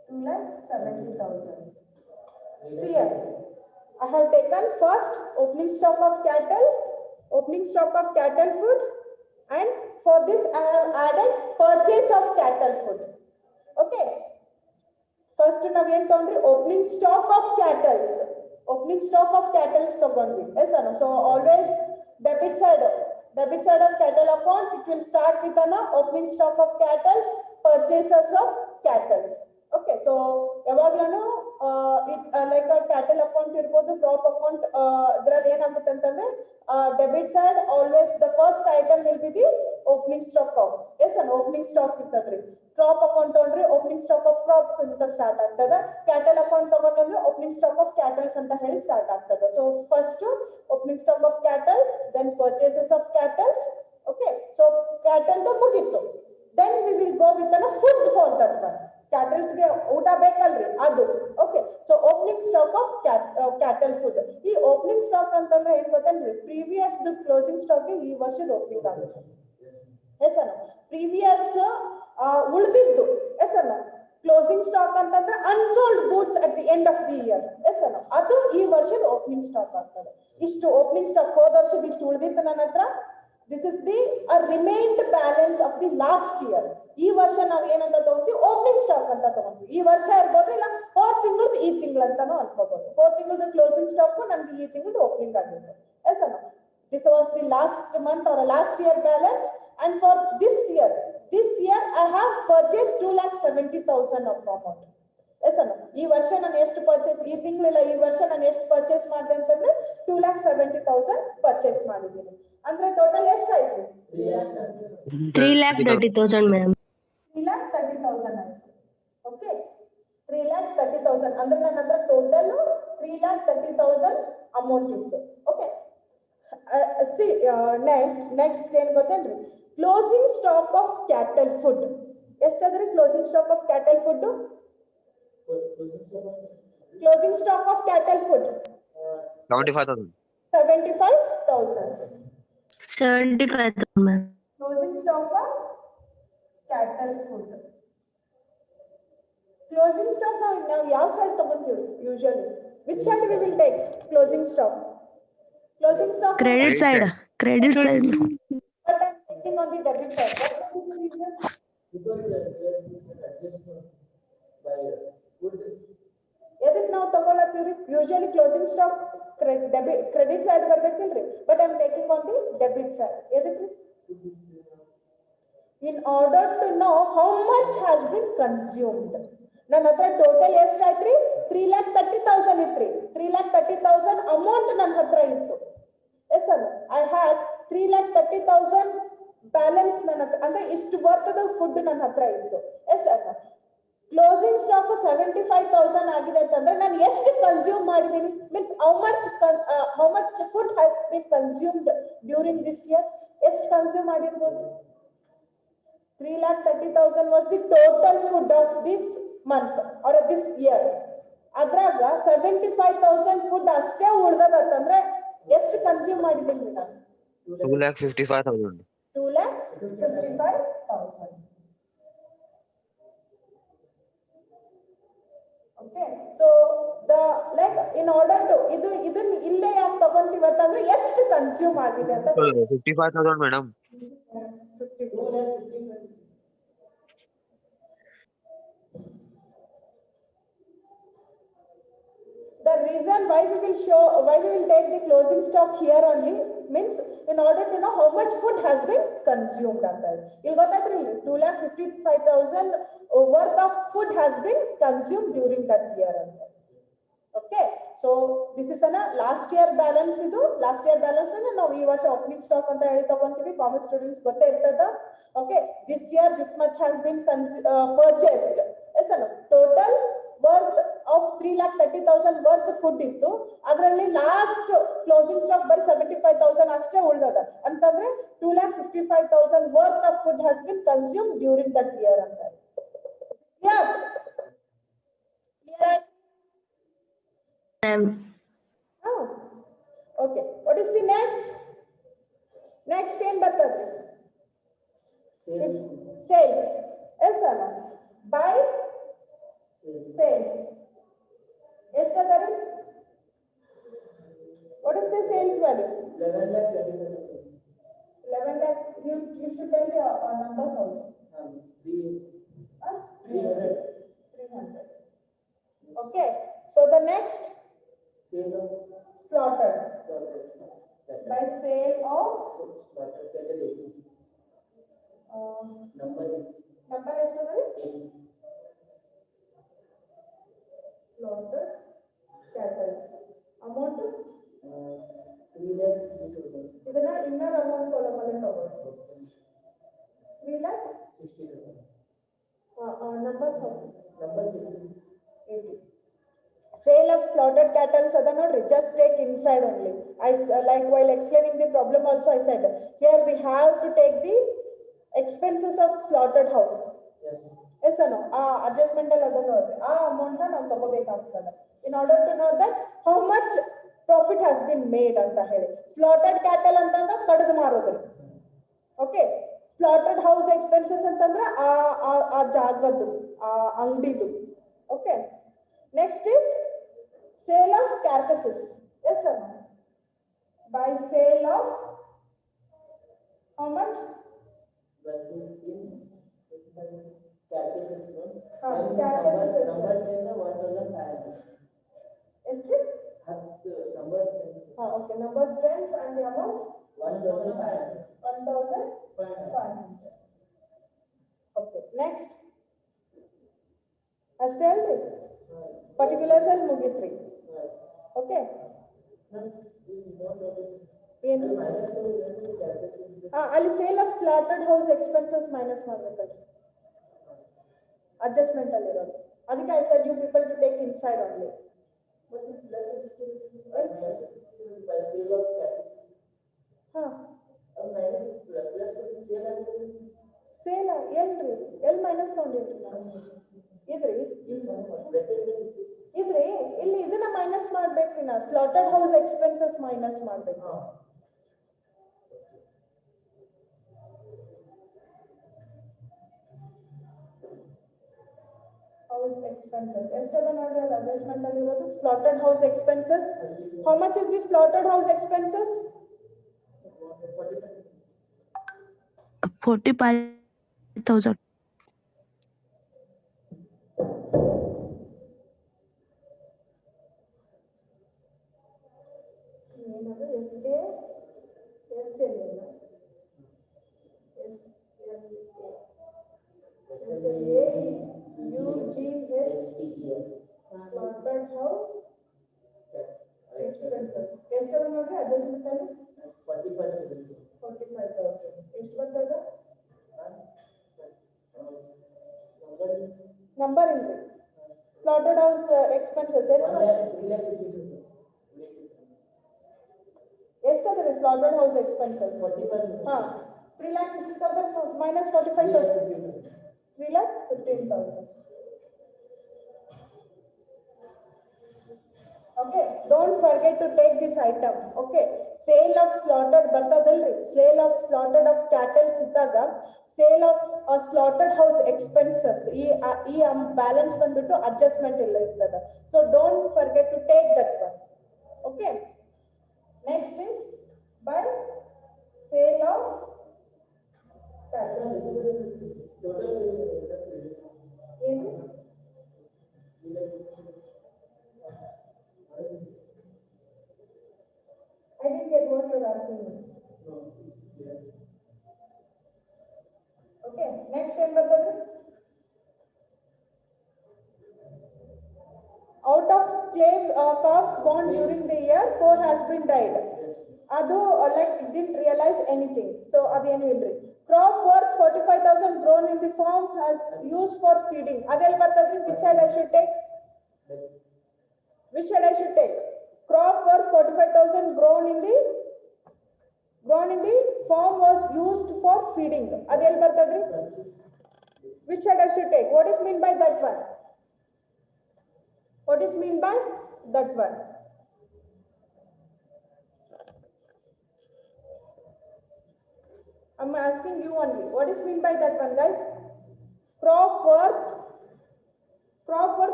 2,70,000. See here, I have taken first opening stock of cattle food, and for this I have added purchase of cattle food. Okay, first ನಾವು ಏನು ತಗೊಂಡ್ರಿ? opening stock of cattle ತಗೊಂಡ್ವಿ. Yes or no? So always debit side of cattle account, it will start with an opening stock of cattle, purchases of cattle. Okay, so ಯಾವಾಗ್ಲೂ like cattle account ಇರ್ಬೋದು, crop account, ಇದ್ರಲ್ಲಿ ಏನಾಗುತ್ತೆ ಅಂತಂದ್ರೆ debit side always the first item will be the opening stock of. As an opening stock ಇರ್ತದ್ರಿ. Crop account ತಗೊಂಡ್ರಿ opening stock of crops ಅಂತ start ಆಗ್ತದೆ. Cattle account ತಗೊಂಡ್ರೆ ಓಪನಿಂಗ್ ಸ್ಟಾಕ್ ಆಫ್ ಕ್ಯಾಟಲ್ಸ್ ಅಂತ ಹೇಳಿ ಸ್ಟಾರ್ಟ್ ಆಗ್ತದೆ. So first opening stock of cattle, then purchases of cattles. Okay, so cattle ಮುಗೀತು. Then we will go with an food for that one. Cattles ಗೆ ಊಟ ಬೇಕಲ್ರಿ ಅದು. Okay, so opening stock of cattle food. ಈ opening stock ಅಂತಂದ್ರೆ ಏನ್ ಗೊತ್ತೇನ್ರಿ? Previous closing stock ಗೆ ಈ ವರ್ಷದ ಓಪನಿಂಗ್ ಆಗುತ್ತೆ. ಎಸ್ ಅಣ್ಣ, ಪ್ರೀವಿಯಸ್ ಉಳಿದಿದ್ದು. ಎಸ್ ಅಣ್ಣ, ಕ್ಲೋಸಿಂಗ್ ಸ್ಟಾಕ್ ಅಂತಂದ್ರೆ unsold goods at the end of the year. Yes ಅಣ್ಣ, ಅದು ಈ ವರ್ಷದ ಓಪನಿಂಗ್ ಸ್ಟಾಕ್ ಆಗ್ತದೆ. ಇಷ್ಟು ಓಪನಿಂಗ್ ಸ್ಟಾಕ್ ಹೋದ ವರ್ಷದ ಇಷ್ಟು ಉಳಿದಿತ್ತು ನನ್ನ ಹತ್ರ, This is the remained balance of the last year. ಈ ವರ್ಷ ನಾವು ಏನಂತ ತಗೊಂತೀವಿ, ಓಪನಿಂಗ್ ಸ್ಟಾಕ್ ಅಂತ ತಗೊಂತೀವಿ. ಈ ವರ್ಷ ಇರ್ಬೋದು, ಇಲ್ಲ ಹೋದ ತಿಂಗಳದ್ದು ಈ ತಿಂಗಳು ಅಂತಾನು ಅನ್ಕೋಬಹುದು. ಹೋದ ತಿಂಗಳದ್ದು ಕ್ಲೋಸಿಂಗ್ ಸ್ಟಾಕ್ ನನ್ಗೆ ಈ ತಿಂಗಳು ಓಪನಿಂಗ್ ಆಗಿತ್ತು. ಎಸ್ ಅಲ್ಲ, this was the last month or last year balance. And for this year I have purchased 2,70,000 of amount. S ಅಲ್ಲ, ಈ ವರ್ಷ ನಾನು ಎಷ್ಟು ಪರ್ಚೇಸ್, ಈ ತಿಂಗಳಿಲ್ಲ ಈ ವರ್ಷ ನಾನು ಎಷ್ಟು ಪರ್ಚೇಸ್ ಮಾಡಿದೆ ಅಂತಂದ್ರೆ 2,70,000 ಪರ್ಚೇಸ್ ಮಾಡಿದ್ದೀನಿ. ಅಂದ್ರೆ ಟೋಟಲ್ ಎಷ್ಟಾಯ್ತು? 3,30,000, ma'am. 3,30,000 ಆಯ್ತು. ಓಕೆ, 3,30,000 ಅಂದ್ರೆ ನನ್ನ ಹತ್ರ ಟೋಟಲ್ 3,30,000 ಅಮೌಂಟ್ ಇತ್ತು. ಓಕೆ, ನೆಕ್ಸ್ಟ್ ಏನ್ ಗೊತ್ತೇನ್ರಿ, closing stock of cattle food ಎಷ್ಟಾದ್ರಿ? Closing stock of cattle food, closing stock of cattle food 75,000. 75,000. 75,000, ma'am. Closing stock of cattle food. Closing stock now ಯಾವ side ತಗೊಂತೀವಿ usually? Which side we will take closing stock? Closing stock Credit side. Credit side. But I'm taking on the debit side. What is the reason? Because adjustment by food. ಎದಕ್ಕೆ ನಾವು ತಗೊಳತ್ತೀವಿ? Usually closing stock credit side ಬರ್ಬೇಕಿಲ್ರಿ, but I'm taking on the debit side. ಎದಕ್ಕೆ? In order to know how much has been consumed. ನನ್ನ ಹತ್ರ total ಎಷ್ಟಾಯ್ತ್ರಿ? 3,30,000 ಇತ್ರಿ. 3,30,000 amount ನನ್ನ ಹತ್ರ ಇತ್ತು. Yes sir, I had 3,30,000 balance ನನ್ನ ಹತ್ರ, ಅಂದ್ರೆ ಇಷ್ಟು ವರ್ತದ ಫುಡ್ ನನ್ನ ಹತ್ರ ಇತ್ತು. ಎಸ್ ಸರ್, ಕ್ಲೋಸಿಂಗ್ ಸ್ಟಾಕ್ 75,000 ಆಗಿದೆ ಅಂತಂದ್ರೆ ನಾನು ಎಷ್ಟು ಕನ್ಸ್ಯೂಮ್ ಮಾಡಿದೀನಿ, means how much food has been consumed during this year. ಎಷ್ಟು ಕನ್ಸ್ಯೂಮ್ ಮಾಡಿರ್ಬೋದು? 3,30,000 was the total food of this month or this year. ಅದ್ರಾಗ 75,000 ಫುಡ್ ಅಷ್ಟೇ ಉಳ್ದದಂದ್ರೆ ಎಷ್ಟು ಕನ್ಸ್ಯೂಮ್ ಮಾಡಿದೀನಿ ನಾನು? 2,55,000. 2,55,000. Okay, so the in order to ಇದನ್ನ ಇಲ್ಲೇ ಯಾಕೆ ತಗೊಂತೀವಿ ಅಂತಂದ್ರೆ ಎಷ್ಟು ಕನ್ಸ್ಯೂಮ್ ಆಗಿದೆ ಅಂತ. 55,000, madam. 54. The reason why we will take the closing stock here only means in order to know how much food has been consumed ಅಂತ. ಇಲ್ಲಿ ಗೊತ್ತಾಯ್ತ್ರಿ, 2,55,000 worth of food has been consumed during that year ಅಂತ. Okay, so this is last year balance. ಇದು last year balance ನಾವು ಈ ವರ್ಷ opening stock ಅಂತ ಹೇಳಿ ತಗೊಂತೀವಿ. Commerce students ಗೊತ್ತೇ ಇರ್ತದ. Okay, this year this much has been purchased. Yes ಅಲ್ಲ, total worth of 3,30,000 worth food ಇತ್ತು. ಅದರಲ್ಲಿ ಲಾಸ್ಟ್ ಕ್ಲೋಸಿಂಗ್ ಸ್ಟಾಕ್ ಬರೀ 75,000 ಅಷ್ಟೇ ಉಳ್ದದ ಅಂತಂದ್ರೆ 2,55,000 worth of food has been consume during that year ಅಂತ. Yeah. Clear? Ma'am. Oh. Okay. What is the next? Next ಏನ್ ಬರ್ತದೆ? Sales. Yes or no? Buy sales. ಎಷ್ಟಾದರೆ? What is the sales value? 11,25,000. 11 lakh. You should tell the numbers also. 300. 300. Okay. So the next, Sale of slaughtered. slaughter. By sale of Slaughter cattle is number ಎಷ್ಟಾದರೆ? 8. Slaughtered cattle. Amount? 3,60,000. ಇದನ್ನ inner amount column ಅಲ್ಲಿ ತಗೊಳ್ಳಿ. 3,60,000. 60,000. Numbers Number 6. 80. Sale of slaughtered cattle, so nodri, just take inside only. Like while explaining the problem also I said, here we have to take the expenses of slaughtered house. Yes. Yes or no? Adjustment alla nodri. Amount na ನಾವು ತಗೋಬೇಕಾಗ್ತದೆ. In order to know that how much profit has been made anta ಹೇಳಿ. Slaughtered cattle ಅಂತಂದ್ರೆ ಕಡಿದು ಮಾರೋದು. Okay. Slaughtered house expenses ಅಂತಂದ್ರೆ ಆ ಜಾಗದ್ದು, ಅಂಗಡಿದು. Okay. Next is sale of carcasses. Yes or no? By sale of How much? Versus in calculus loan. Ah, And calculus is number 10 1500. ಎಷ್ಟು? Number 10 Okay, number stands and the amount 1500. 1500. Okay, next. ಅಷ್ಟೇ ಅಲ್ರಿ particulars ಅಲ್ಲಿ ಮುಗಿತ್ರಿ. Okay ಏನು ಅಲ್ಲಿ sale of slaughtered house expenses minus ಮಾಡ್ಬೇಕಲ್ರಿ adjustment ಅಲ್ಲಿ ಇರೋದು. ಅದಕ್ಕೆ I said you people to take inside only. But it's plus by sale of calculus. ಹಾ Minus plus sale and sale ಎಲ್ರಿ ಎಲ್ ಮೈನಸ್ ತಗೊಂಡಿರ್ರಿ ನಾನು ಇದ್ರಿ ಇದ್ರಿ ಇಲ್ಲಿ ಇದನ್ನ ಮೈನಸ್ ಮಾಡ್ಬೇಕ್ರಿ ನಾ ಸ್ಲಾಟರ್ಡ್ ಹೌಸ್ ಎಕ್ಸ್ಪೆನ್ಸಸ್ ಮೈನಸ್ ಮಾಡ್ಬೇಕು. ಹೌಸ್ ಎಕ್ಸ್ಪೆನ್ಸಸ್ ಎಷ್ಟದ ನೋಡ್ರಿ ಅದು ಅಡ್ಜಸ್ಟ್ಮೆಂಟ್ ಅಲ್ಲಿ ಇರೋದು slaughtered house expenses. How much is the slaughtered house expenses? 45,000. ಏನದು S K S L slaughtered house expenses ಎಷ್ಟದ ನೋಡ್ರಿ ಅಡ್ಜಸ್ಟ್ಮೆಂಟ್ ಅಲ್ಲಿ 45,000 ಎಷ್ಟು ಬರ್ತದ? ನಂಬರ್ ಇಲ್ರಿ ಸ್ಲಾಟರ್ಡ್ ಹೌಸ್ ಎಕ್ಸ್ಪೆನ್ಸಸ್ ಎಷ್ಟದ್ರಿ ಸ್ಲಾಟರ್ಡ್ ಹೌಸ್ ಎಕ್ಸ್ಪೆನ್ಸಸ್? ಹಾ 3,60,000 minus 45,000 3,15,000. Okay, don't forget to take this item. Okay, sale of slaughtered ಬರ್ತದಲ್ರಿ sale of slaughtered of cattles ಇದ್ದಾಗ sale of slaughtered house expenses ಈ ಬ್ಯಾಲೆನ್ಸ್ ಬಂದ್ಬಿಟ್ಟು ಅಡ್ಜಸ್ಟ್ಮೆಂಟ್ ಇಲ್ಲ ಇರ್ತದ. So don't forget to take that one. Okay, next is by sale of ಏನು I didn't get what you're asking me. Okay, next time ಬರ್ತದೆ out of claim calves born during the year 4 has been died. ಅದು like it didn't realize anything, so ಅದೇನು ಇಲ್ರಿ. Crop worth 45,000 grown in the farm has used for feeding. ಅದೆಲ್ಲ ಬರ್ತದ್ರಿ which side I should take? Which side I should take? Crop worth 45,000 grown in the farm was used for feeding. ಅದೆಲ್ಲ ಬರ್ತದ್ರಿ which side I should take? What is mean by that one? What is mean by that one? I'm asking you only. What is mean by that one, guys? Crop worth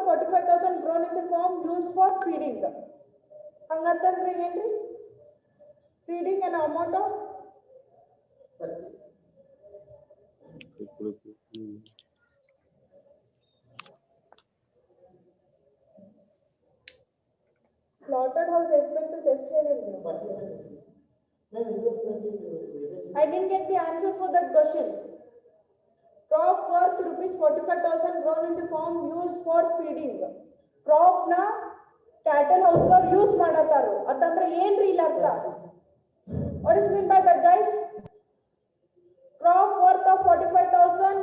45,000 grown in the farm used for feeding. ಹಂಗಂತಂದ್ರೆ ಏನ್ರಿ? Feeding an amount of slaughtered house expenses ಎಷ್ಟು ಹೇಳಿದ್ರಿ? I didn't get the answer for that question. Crop worth rupees 45,000 grown in the farm used for feeding. Crop na cattle house lo use ಮಾಡತಾರು ಅಂತಂದ್ರೆ ಏನ್ರಿ ಇಲ್ಲ ಅರ್ಥ? What is mean by that, guys? Crop worth of 45,000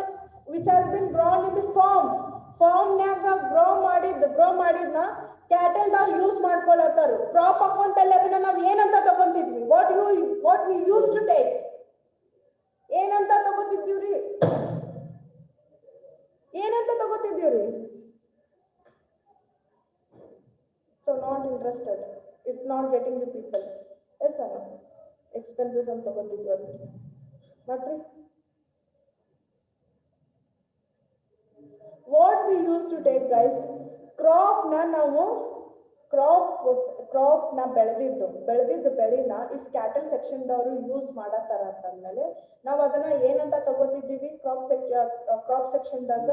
which has been grown in the farm. Farm naga grow ಮಾಡಿದ್ನ cattle ದಾಗ use ಮಾಡ್ಕೊಳ್ಳತಾರು. Crop account ಅಲ್ಲಿ ಅದನ್ನ ನಾವು ಏನಂತ ತಗೊಂತಿದ್ವಿ? What we used to take. ಏನಂತ ತಗೋತಿದ್ದೀವ್ರಿ? So not interested. It's not getting the people. Yes or no? Expenses ಅಂತ ತಗೋತಿದ್ವಿ. Matri? What we used to take, guys? Crop crop ನ ಬೆಳೆದಿದ್ದ ಬೆಳಿನ ಇಫ್ ಕ್ಯಾಟಲ್ ಸೆಕ್ಷನ್ ದವರು ಯೂಸ್ ಮಾಡತ್ತಾರ ಅಂತಂದ್ಮೇಲೆ ನಾವ್ ಅದನ್ನ ಏನಂತ ತಗೋತಿದ್ದೀವಿ ಕ್ರಾಪ್ ಸೆಕ್ಷನ್ ದಾಗ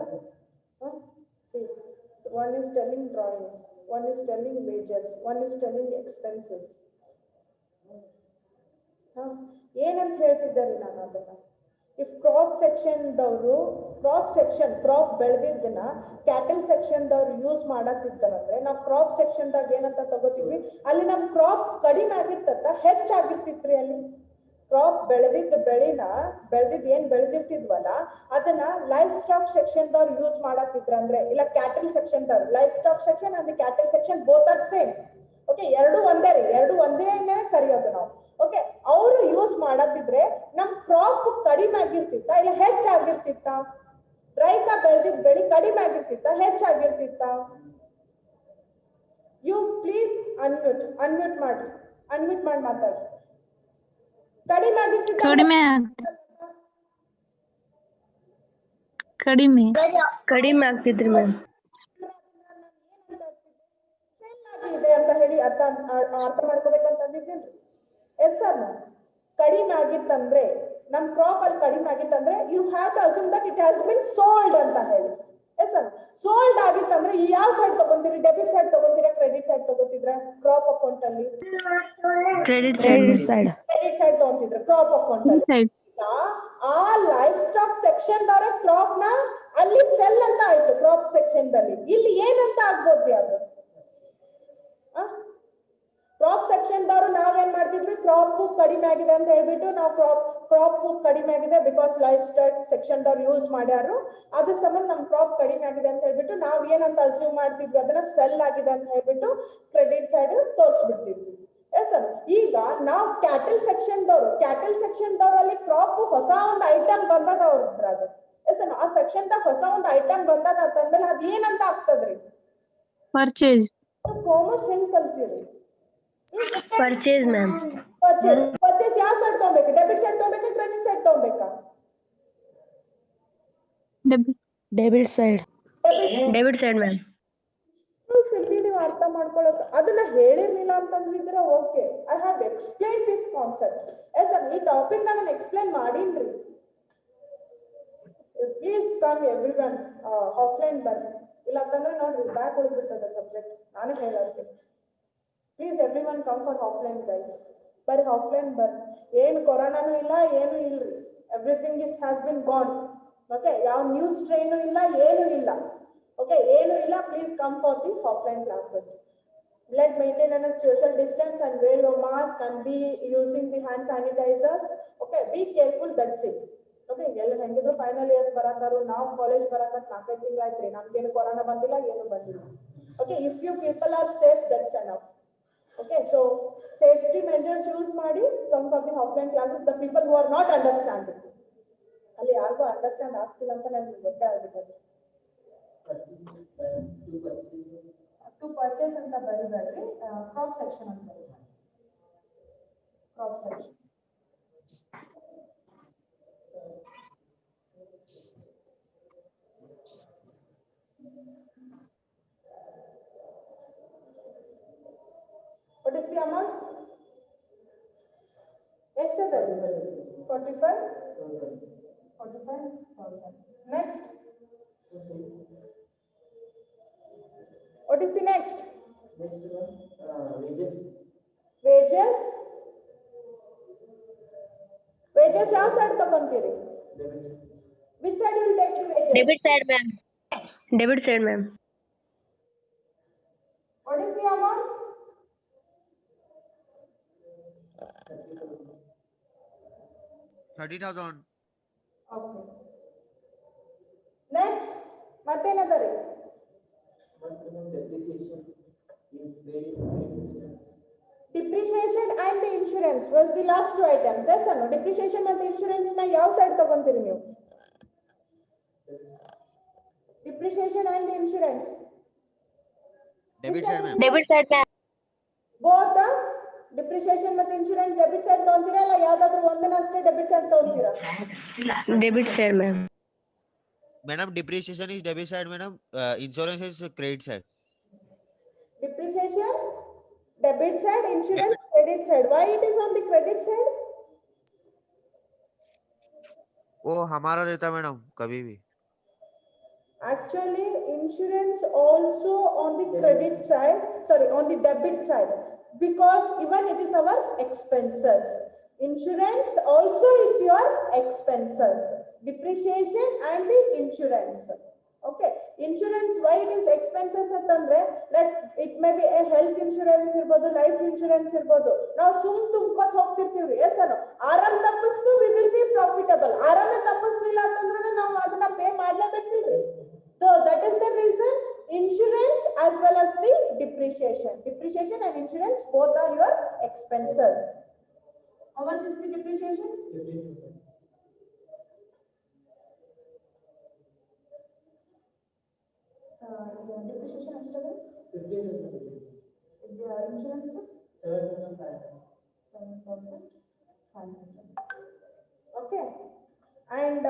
one is telling drawings, one is telling wages, one is telling expenses. ಏನಂತ ಹೇಳ್ತಿದ್ದಾರೆ ನಾನು ಅದನ್ನ ಇಫ್ ಕ್ರಾಪ್ ಸೆಕ್ಷನ್ ದವರು ಕ್ರಾಪ್ ಬೆಳೆದಿದ್ದನ್ನ ಕ್ಯಾಟಲ್ ಸೆಕ್ಷನ್ ದವ್ರು ಯೂಸ್ ಮಾಡತ್ತಿದ್ದಾರಂದ್ರೆ ನಾವು ಕ್ರಾಪ್ ಸೆಕ್ಷನ್ ದಾಗ ಏನಂತ ತಗೋತೀವಿ ಅಲ್ಲಿ ನಮ್ ಕ್ರಾಪ್ ಕಡಿಮೆ ಆಗಿರ್ತತ್ತ ಹೆಚ್ಚಾಗಿರ್ತಿತ್ರಿ ಅಲ್ಲಿ ಕ್ರಾಪ್ ಏನ್ ಬೆಳೆದಿರ್ತಿದ್ವಲ್ಲ ಅದನ್ನ ಲೈಫ್ ಸ್ಟಾಕ್ ಸೆಕ್ಷನ್ ದವ್ರು ಯೂಸ್ ಮಾಡತ್ತಿದ್ರ ಅಂದ್ರೆ ಇಲ್ಲ ಕ್ಯಾಟಲ್ ಸೆಕ್ಷನ್ ದವ್ರು ಲೈಫ್ ಸ್ಟಾಕ್ ಸೆಕ್ಷನ್ ಅಂದ್ರೆ cattle section both are same okay ಎರಡು ಒಂದೇನೆ ಕರೆಯೋದು ನಾವು ಓಕೆ ಅವರು ಯೂಸ್ ಮಾಡತ್ತಿದ್ರೆ ನಮ್ ಕ್ರಾಪ್ ಕಡಿಮೆ ಆಗಿರ್ತಿತ್ತ ಇಲ್ಲ ಹೆಚ್ಚಾಗಿರ್ತಿತ್ತ ರೈತ ಬೆಳೆದಿದ್ ಬೆಳಿ ಕಡಿಮೆ ಆಗಿರ್ತಿತ್ತ ಹೆಚ್ಚಾಗಿರ್ತಿತ್ತ ಯು ಪ್ಲೀಸ್ ಅನ್ಮ್ಯೂಟ್ ಮಾಡಿ ಮಾತಾಡ್ರಿ ಕಡಿಮೆ ಆಗಿರ್ತಿತ್ತ ಕಡಿಮೆ ಆಗ್ತಿದ್ರಿ ಮ್ಯಾಮ್. ಇದೆ ಅಂತ ಹೇಳಿ ಅರ್ಥ ಮಾಡ್ಕೋಬೇಕಂತಂದಿದ್ದೇನ್ರಿ ಎಸ್ ಸರ್ ಕಡಿಮೆ ಆಗಿತ್ತಂದ್ರೆ ನಮ್ ಕ್ರಾಪ್ ಅಲ್ಲಿ ಕಡಿಮೆ ಆಗಿತ್ತಂದ್ರೆ you have to assume that it has been sold ಅಂತ ಹೇಳಿ ಎಸ್ ಸರ್ ಸೋಲ್ಡ್ ಆಗಿತ್ತಂದ್ರೆ ಯಾವ ಸೈಡ್ ತಗೊಂತೀರಿ ಡೆಬಿಟ್ ಸೈಡ್ ತಗೊಂತೀರಾ ಕ್ರೆಡಿಟ್ ಸೈಡ್ ತಗೋತಿದ್ರ ಕ್ರಾಪ್ ಅಕೌಂಟ್ ಅಲ್ಲಿ ಕ್ರೆಡಿಟ್ ಸೈಡ್ ತಗೊಂತಿದ್ರ ಕ್ರಾಪ್ ಅಕೌಂಟ್ ಅಲ್ಲಿ ಆ ಲೈಫ್ ಸ್ಟಾಕ್ ಸೆಕ್ಷನ್ ದವರ ಕ್ರಾಪ್ ನ ಅಲ್ಲಿ ಸೆಲ್ ಅಂತ ಆಯ್ತು ಕ್ರಾಪ್ ಸೆಕ್ಷನ್ ದಲ್ಲಿ ಇಲ್ಲಿ ಏನಂತ ಆಗ್ಬೋದ್ರಿ ಅದು ಕ್ರಾಪ್ ಸೆಕ್ಷನ್ ದವರು ನಾವೇನ್ ಮಾಡ್ತಿದ್ವಿ ಕ್ರಾಪ್ ಕಡಿಮೆ ಆಗಿದೆ ಅಂತ ಹೇಳ್ಬಿಟ್ಟು ನಾವು ಕ್ರಾಪ್ ಕಡಿಮೆ ಆಗಿದೆ ಬಿಕಾಸ್ ಲೈಫ್ ಸ್ಟಾಕ್ ಸೆಕ್ಷನ್ ದವ್ರು ಯೂಸ್ ಮಾಡ್ಯಾರು ಅದ್ರ ಸಂಬಂಧ ನಮ್ ಕ್ರಾಪ್ ಕಡಿಮೆ ಆಗಿದೆ ಅಂತ ಹೇಳ್ಬಿಟ್ಟು ನಾವ್ ಏನಂತ ಅಸ್ಯೂಮ್ ಮಾಡ್ತಿದ್ವಿ ಅದನ್ನ ಸೆಲ್ ಆಗಿದೆ ಅಂತ ಹೇಳ್ಬಿಟ್ಟು ಕ್ರೆಡಿಟ್ ಸೈಡ್ ತೋರಿಸ್ಬಿಡ್ತಿದ್ವಿ ಎಸ್ ಸರ್ ಈಗ ನಾವು ಕ್ಯಾಟಲ್ ಸೆಕ್ಷನ್ ದವರಲ್ಲಿ ಕ್ರಾಪ್ ಹೊಸ ಒಂದು ಐಟಮ್ ಬಂದದ ಅವ್ರದ್ರಾಗ ಎಸ್ ಸರ್ ಆ ಸೆಕ್ಷನ್ ದಾಗ ಹೊಸ ಒಂದು ಐಟಮ್ ಬಂದದ ಅಂತಂದ್ಮೇಲೆ ಅದ್ ಏನಂತ ಆಗ್ತದ್ರಿ ಪರ್ಚೇಸ್ ಕಾಮರ್ಸ್ ಹೆಂಗ್ ಕಲ್ತೀರಿ ಪರ್ಚೇಸ್ ಮ್ಯಾಮ್. ಪರ್ಚೇಸ್ ಯಾವ ಸೈಡ್ ತಗೋಬೇಕು ಡೆಬಿಟ್ ಸೈಡ್ ತಗೋಬೇಕಾ ಕ್ರೆಡಿಟ್ ಸೈಡ್ ತಗೋಬೇಕಾ ಡೆಬಿಟ್ ಸೈಡ್ ಮ್ಯಾಮ್. ಸಿಲ್ಲಿ ನೀವು ಅರ್ಥ ಮಾಡ್ಕೊಳಕ್ ಅದನ್ನ ಹೇಳಿರ್ಲಿಲ್ಲ ಅಂತಂದಿದ್ರೆ okay I have explain this concept yes ಈ ಟಾಪಿಕ್ ನಾನು ಎಕ್ಸ್ಪ್ಲೈನ್ ಮಾಡೀನ್ರಿ please come everyone offline ಬರ್ರಿ ಇಲ್ಲ ಅಂತಂದ್ರೆ ನೋಡ್ರಿ ಬ್ಯಾಕ್ ಉಳಿದ್ಬಿಡ್ತದ ಸಬ್ಜೆಕ್ಟ್ ನಾನೇ ಹೇಳತ್ತೀನಿ please everyone come for offline guys ಬರ್ರಿ ಆಫ್ಲೈನ್ ಬರ್ರಿ ಏನು ಕೊರೋನಾನು ಇಲ್ಲ ಏನು ಇಲ್ರಿ everything has been gone okay ಯಾವ ನ್ಯೂಸ್ ಟ್ರೈನು ಇಲ್ಲ ಏನು ಇಲ್ಲ ಓಕೆ ಏನು ಇಲ್ಲ please come for the offline classes let maintain a social distance and wear your mask and be using the hand sanitizers okay be careful that's it okay ಎಲ್ಲ ಹೆಂಗಿದ್ರು final years ಬರತಾರು ನಾವು college ಬರಕತ್ 4 ತಿಂಗಳು ಆಯ್ತ್ರಿ ನಮ್ಗೇನು corona ಬಂದಿಲ್ಲ ಏನು ಬಂದಿಲ್ಲ okay if you people are safe that's enough okay so safety measures use ಮಾಡಿ come for the offline classes the people who are not understanding ಅಲ್ಲಿ ಯಾರಿಗೂ ಅಂಡರ್ಸ್ಟ್ಯಾಂಡ್ ಆಗ್ತಿಲ್ಲ ಅಂತ ನನಗೆ ಗೊತ್ತೇ ಆಗ್ಬಿಟ್ಟಿದೆ ಟು ಪರ್ಚೇಸ್ ಅಂತ ಬರೀಬೇಡ್ರಿ ಕ್ರಾಪ್ ಸೆಕ್ಷನ್ ಅಂತ ಬರೀಬೇಡಿ crop section what is the amount ಎಷ್ಟಿದೆ 45,000 next what is the next wages ಯಾವ ಸೈಡ್ ತಗೊಂತೀರಿ which side you will take the wages debit side ma'am. what is the amount 30,000. okay next ಮತ್ತೇನದರಿ depreciation and the insurance was the last two items yes or no depreciation and insurance na ಯಾವ side ತಗೊಂತೀರಿ ನೀವು depreciation and the insurance Debit side, ma'am. both depreciation ಮತ್ತು insurance debit side ತಗೊಂತೀರಾ ಇಲ್ಲ ಯಾವ್ದಾದ್ರು ಒಂದನ್ನ ಅಷ್ಟೇ debit side ತಗೊಂತೀರಾ debit side ma'am. Madam, depreciation is debit side, madam. Insurance is credit side. depreciation Debit side, insurance, credit side. Why it is on the credit side? वो हमारा रहता madam कभी भी. Actually, insurance also on the credit side, sorry, on the debit side, because even it is our expenses. Insurance also is your expenses, depreciation and the insurance. Okay, insurance, why it is expenses ಅಂತಂದ್ರೆ like it may be a health insurance ಇರ್ಬೋದು, life insurance ಇರ್ಬೋದು. ನಾವು ತುಂಬ್ಕೊತ ಹೋಗ್ತಿರ್ತೀವ್ರಿ, yes or no? ಆರಾಮ್ ತಪ್ಪಿಸ್ತು we will be profitable. ಆರಾಮ ತಪ್ಪಿಸ್ಲಿಲ್ಲ ಅಂತಂದ್ರೆ ನಾವು ಅದನ್ನ pay ಮಾಡ್ಲೇಬೇಕಿಲ್ರಿ. So that is the reason insurance as well as the depreciation. Depreciation and insurance both are your expenses. How much is the depreciation? 15%. Depreciation ಎಷ್ಟಾಗಿದೆ? 15%. Insurance 7,500. 7,500. Okay. And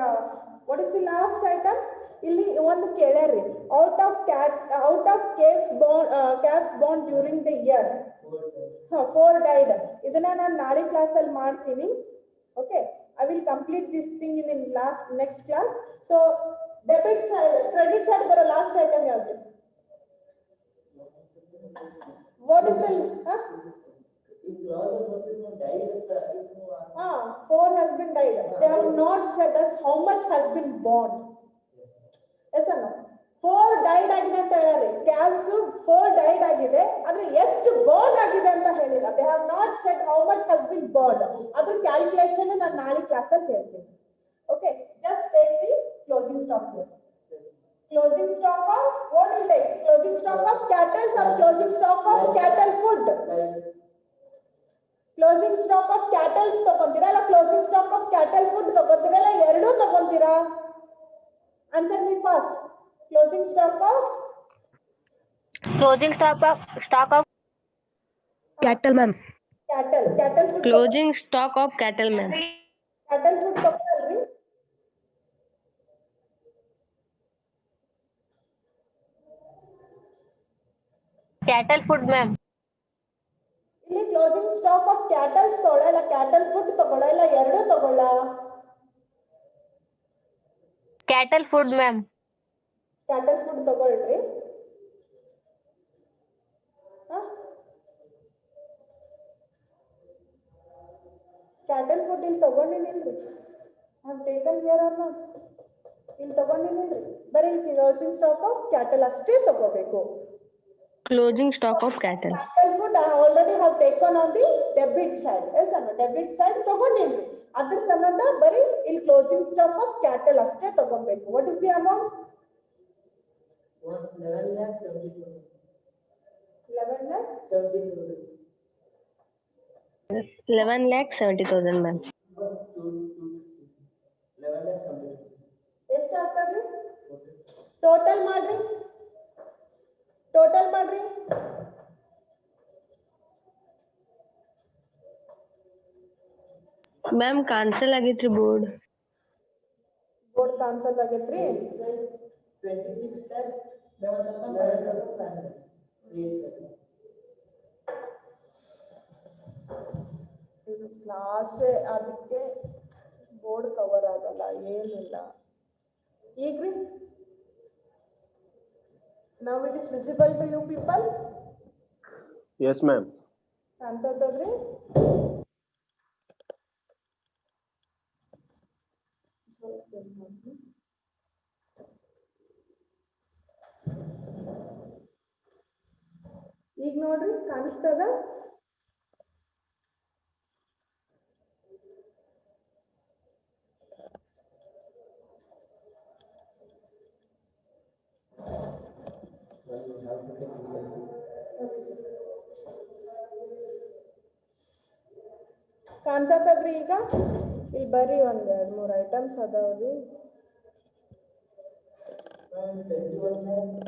what is the last item? ಇಲ್ಲಿ ಒಂದು ಕೇಳ್ಯಾರಿ, out of calves born during the year. 4 died. ಇದನ್ನ ನಾನು ನಾಳೆ class ಅಲ್ಲಿ ಮಾಡ್ತೀನಿ. Okay, I will complete this thing in next class. So debit side, credit side ಬರೋ last item ಯಾವುದು? What is the If clause of person died at the 4 has been died. They have not said us how much has been born. Yes or no? 4 died ಆಗಿದೆ ಅಂತ ಹೇಳ್ಯಾರಿ. calves 4 died ಆಗಿದೆ, ಆದ್ರೆ ಎಷ್ಟು born ಆಗಿದೆ ಅಂತ ಹೇಳಿಲ್ಲ. They have not said how much has been born. ಅದ್ರ calculation ನಾನು ನಾಳೆ ಕ್ಲಾಸ್ ಅಲ್ಲಿ ಹೇಳ್ತೀನಿ. Okay, just take the closing stock here. Closing stock of what will take? Closing stock of cattle or closing stock of cattle food? Closing stock of cattle ತಗೊಂತೀರಾ ಇಲ್ಲ closing stock of cattle food ತಗೊಂತೀರಾ ಇಲ್ಲ ಎರಡೂ ತಗೊಂತೀರಾ? Answer me fast. Closing stock of Cattle, ma'am. cattle food. Closing stock of cattle, ma'am. Cattle food ತಗೊಳ್ರಿ. Cattle food, ma'am. ಇಲ್ಲಿ closing stock of cattle ತಗೊಳ್ಳ ಇಲ್ಲ cattle food ತಗೊಳ್ಳ ಇಲ್ಲ ಎರಡೂ ತಗೊಳ್ಳ? Cattle food, ma'am. Cattle food ತಗೊಳ್ರಿ. Cattle food ಇಲ್ಲಿ ತಗೊಂಡಿನಿಲ್ರಿ. I have taken here or not? ಇಲ್ಲಿ ತಗೊಂಡಿನಿಲ್ರಿ. ಬರೀ closing stock of cattle ಅಷ್ಟೇ ತಗೋಬೇಕು. Closing stock of cattle. Cattle food I already have taken on the debit side. Yes or no? Debit side ತಗೊಂಡಿನ್ರಿ. ಅದ್ರ ಸಂಬಂಧ ಬರೀ ಇಲ್ಲಿ closing stock of cattle ಅಷ್ಟೇ ತಗೊಬೇಕು. What is the amount? 11,70,000. 11 lakh 70,000. 11,70,000, ma'am. 11,70,000. ಎಷ್ಟು ಆಗ್ತದ್ರಿ? ಟೋಟಲ್ ಮಾಡ್ರಿ. ಟೋಟಲ್ ಮಾಡ್ರಿ. Ma'am, cancel ಆಗೈತ್ರಿ ಬೋರ್ಡ್. ಬೋರ್ಡ್ ಕ್ಯಾನ್ಸಲ್ ಆಗೈತ್ರಿ. 26 lakh 11,500. ಇದು ಕ್ಲಾಸ್ ಅದಕ್ಕೆ ಬೋರ್ಡ್ ಕವರ್ ಆಗಲ್ಲ, ಏನಿಲ್ಲ. ಈಗ್ರಿ now it is visible to you people? Yes, ma'am. ಕಾಣಿಸತ್ತದ್ರಿ? ಈಗ ನೋಡ್ರಿ ಕಾಣಿಸ್ತದ? ಕಾಣಿಸತ್ತದ್ರಿ ಈಗ? ಇಲ್ಲಿ ಬರ್ರಿ, ಒಂದ್ 2-3 ಐಟಮ್ಸ್ ಅದಾವ್ರಿ. 21,000.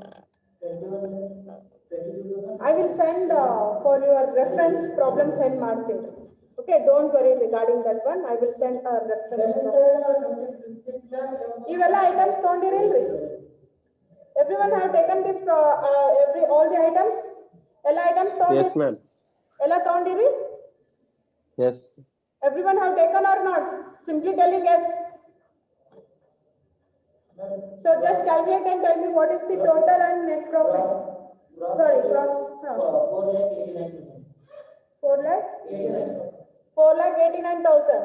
I will send for your reference problem send ಮಾಡ್ತೀನಿ. Okay, don't worry regarding that one. I will send a reference. ಇವೆಲ್ಲ ಐಟಮ್ಸ್ ತಗೊಂಡಿರಿಲ್ರಿ? Everyone have taken this all the items? ಎಲ್ಲ ಐಟಮ್ಸ್ ತಗೊಂಡಿರಿ? Yes, ma'am. ಎಲ್ಲ ತಗೊಂಡಿರಿ? Yes. Everyone have taken or not? Simply telling yes. So just calculate and tell me what is the total and net profit. Sorry, gross. 4 lakh? 4,89,000.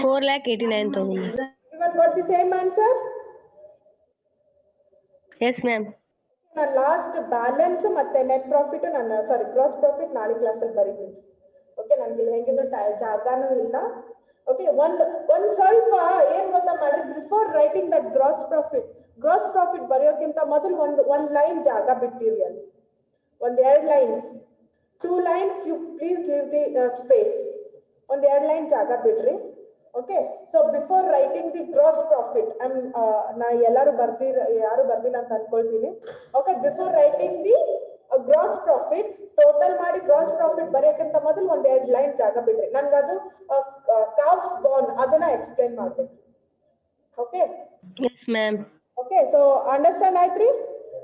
4,89,000. Everyone got the same answer? Yes, ma'am. ನನ್ನ last balance ಮತ್ತೆ net profit ನನ್ನ ಸಾರಿ gross profit ನಾಳೆ ಕ್ಲಾಸಲ್ಲಿ ಬರೀತೀನಿ. Okay, ನನಗೆ ಹೆಂಗಿದ್ರು ಜಾಗನೂ ಇಲ್ಲ. Okay, ಒಂದ್ ಸ್ವಲ್ಪ ಏನ್ ಗೊತ್ತಾ ಮಾಡ್ರಿ, before writing that gross profit ಬರೆಯೋಕ್ಕಿಂತ ಮೊದಲು ಒಂದ್ ಲೈನ್ ಜಾಗ ಬಿಟ್ಟಿರಿ ಅಲ್ಲಿ. 2 line 2 lines you please leave the space. 2 line ಜಾಗ ಬಿಡ್ರಿ. Okay, so before writing the gross profit ನಾ ಯಾರು ಬರ್ದಿಲ್ಲ ಅಂತ ಅನ್ಕೊಳ್ತೀನಿ. Okay, before writing the gross profit total ಮಾಡಿ ಗ್ರಾಸ್ ಪ್ರಾಫಿಟ್ ಬರೆಯೋಕ್ಕಿಂತ ಮೊದಲು 2 ಲೈನ್ ಜಾಗ ಬಿಡ್ರಿ. ನನ್ಗದು ಕಾವ್ಸ್ ಬೋನ್ ಅದನ್ನ ಎಕ್ಸ್ಪ್ಲೈನ್ ಮಾಡ್ಬೇಕು. Okay Yes, ma'am. Okay, so understand Ayatri?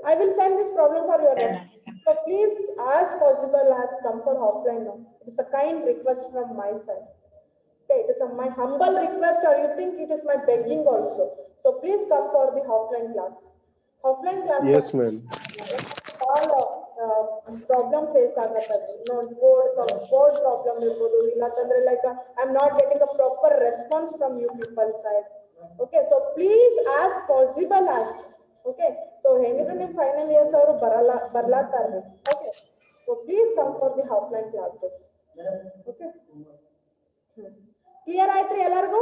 I will send this problem for your reference. So please, as possible, as come for offline now. It is a kind request from my side. Okay, it is my humble request, or you think it is my begging also. So please come for the offline class. Offline class. Yes, ma'am. All problem face agatadi. No board problem irbodu. Illa tandre like I'm not getting a proper response from you people side. Okay, so please as possible as okay, so hengiru nim final years avaru barlatarri. Okay, so please come for the offline classes. Okay, clear ಆಯ್ತ್ರಿ ಎಲ್ಲರಿಗೂ?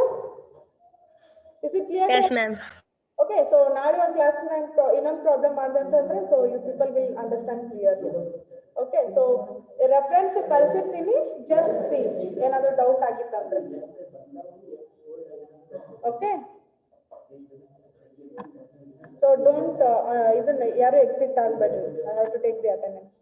Is it clear? Yes, ma'am. Okay, so ನಾಳೆ ಒಂದು class ಇನ್ನೊಂದು problem ಮಾಡಿದೆ ಅಂತಂದ್ರೆ so you people will understand clearly. Okay, so reference ಕಳಿಸಿರ್ತೀನಿ, just see ಏನಾದರೂ doubt ಆಗಿತ್ತಂದ್ರೆ. Okay, so don't ಇದನ್ನ ಯಾರು ಎಕ್ಸಿಟ್ ಆಗಬೇಡ್ರಿ. I have to take the attendance.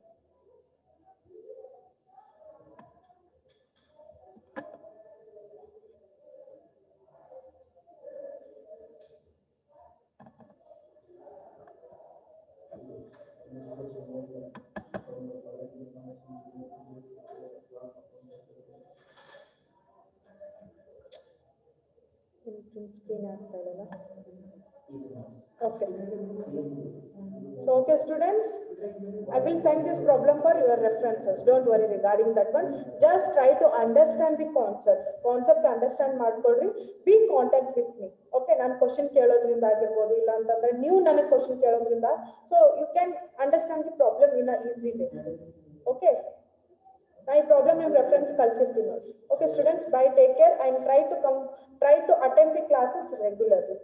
Screen ಆಗ್ತಾ ಇದೆಯಲ್ಲ? Okay. So okay students, I will send this problem for your references. Don't worry regarding that one. Just try to understand the concept understand ಮಾಡ್ಕೊಳ್ರಿ. Be contact with me. Okay, ನಾನು question ಕೇಳೋದ್ರಿಂದ ಆಗಿರ್ಬೋದು, ಇಲ್ಲ ಅಂತಂದ್ರೆ ನೀವು ನನಗೆ question ಕೇಳೋದ್ರಿಂದ so you can understand the problem in a easy way. Okay, ನಾ ಈ problem ನಿಮ್ಮ ರೆಫರೆನ್ಸ್ ಕಳಿಸಿರ್ತೀನಿ ನೋಡಿ. Okay students, bye, take care and try to attend the classes regularly.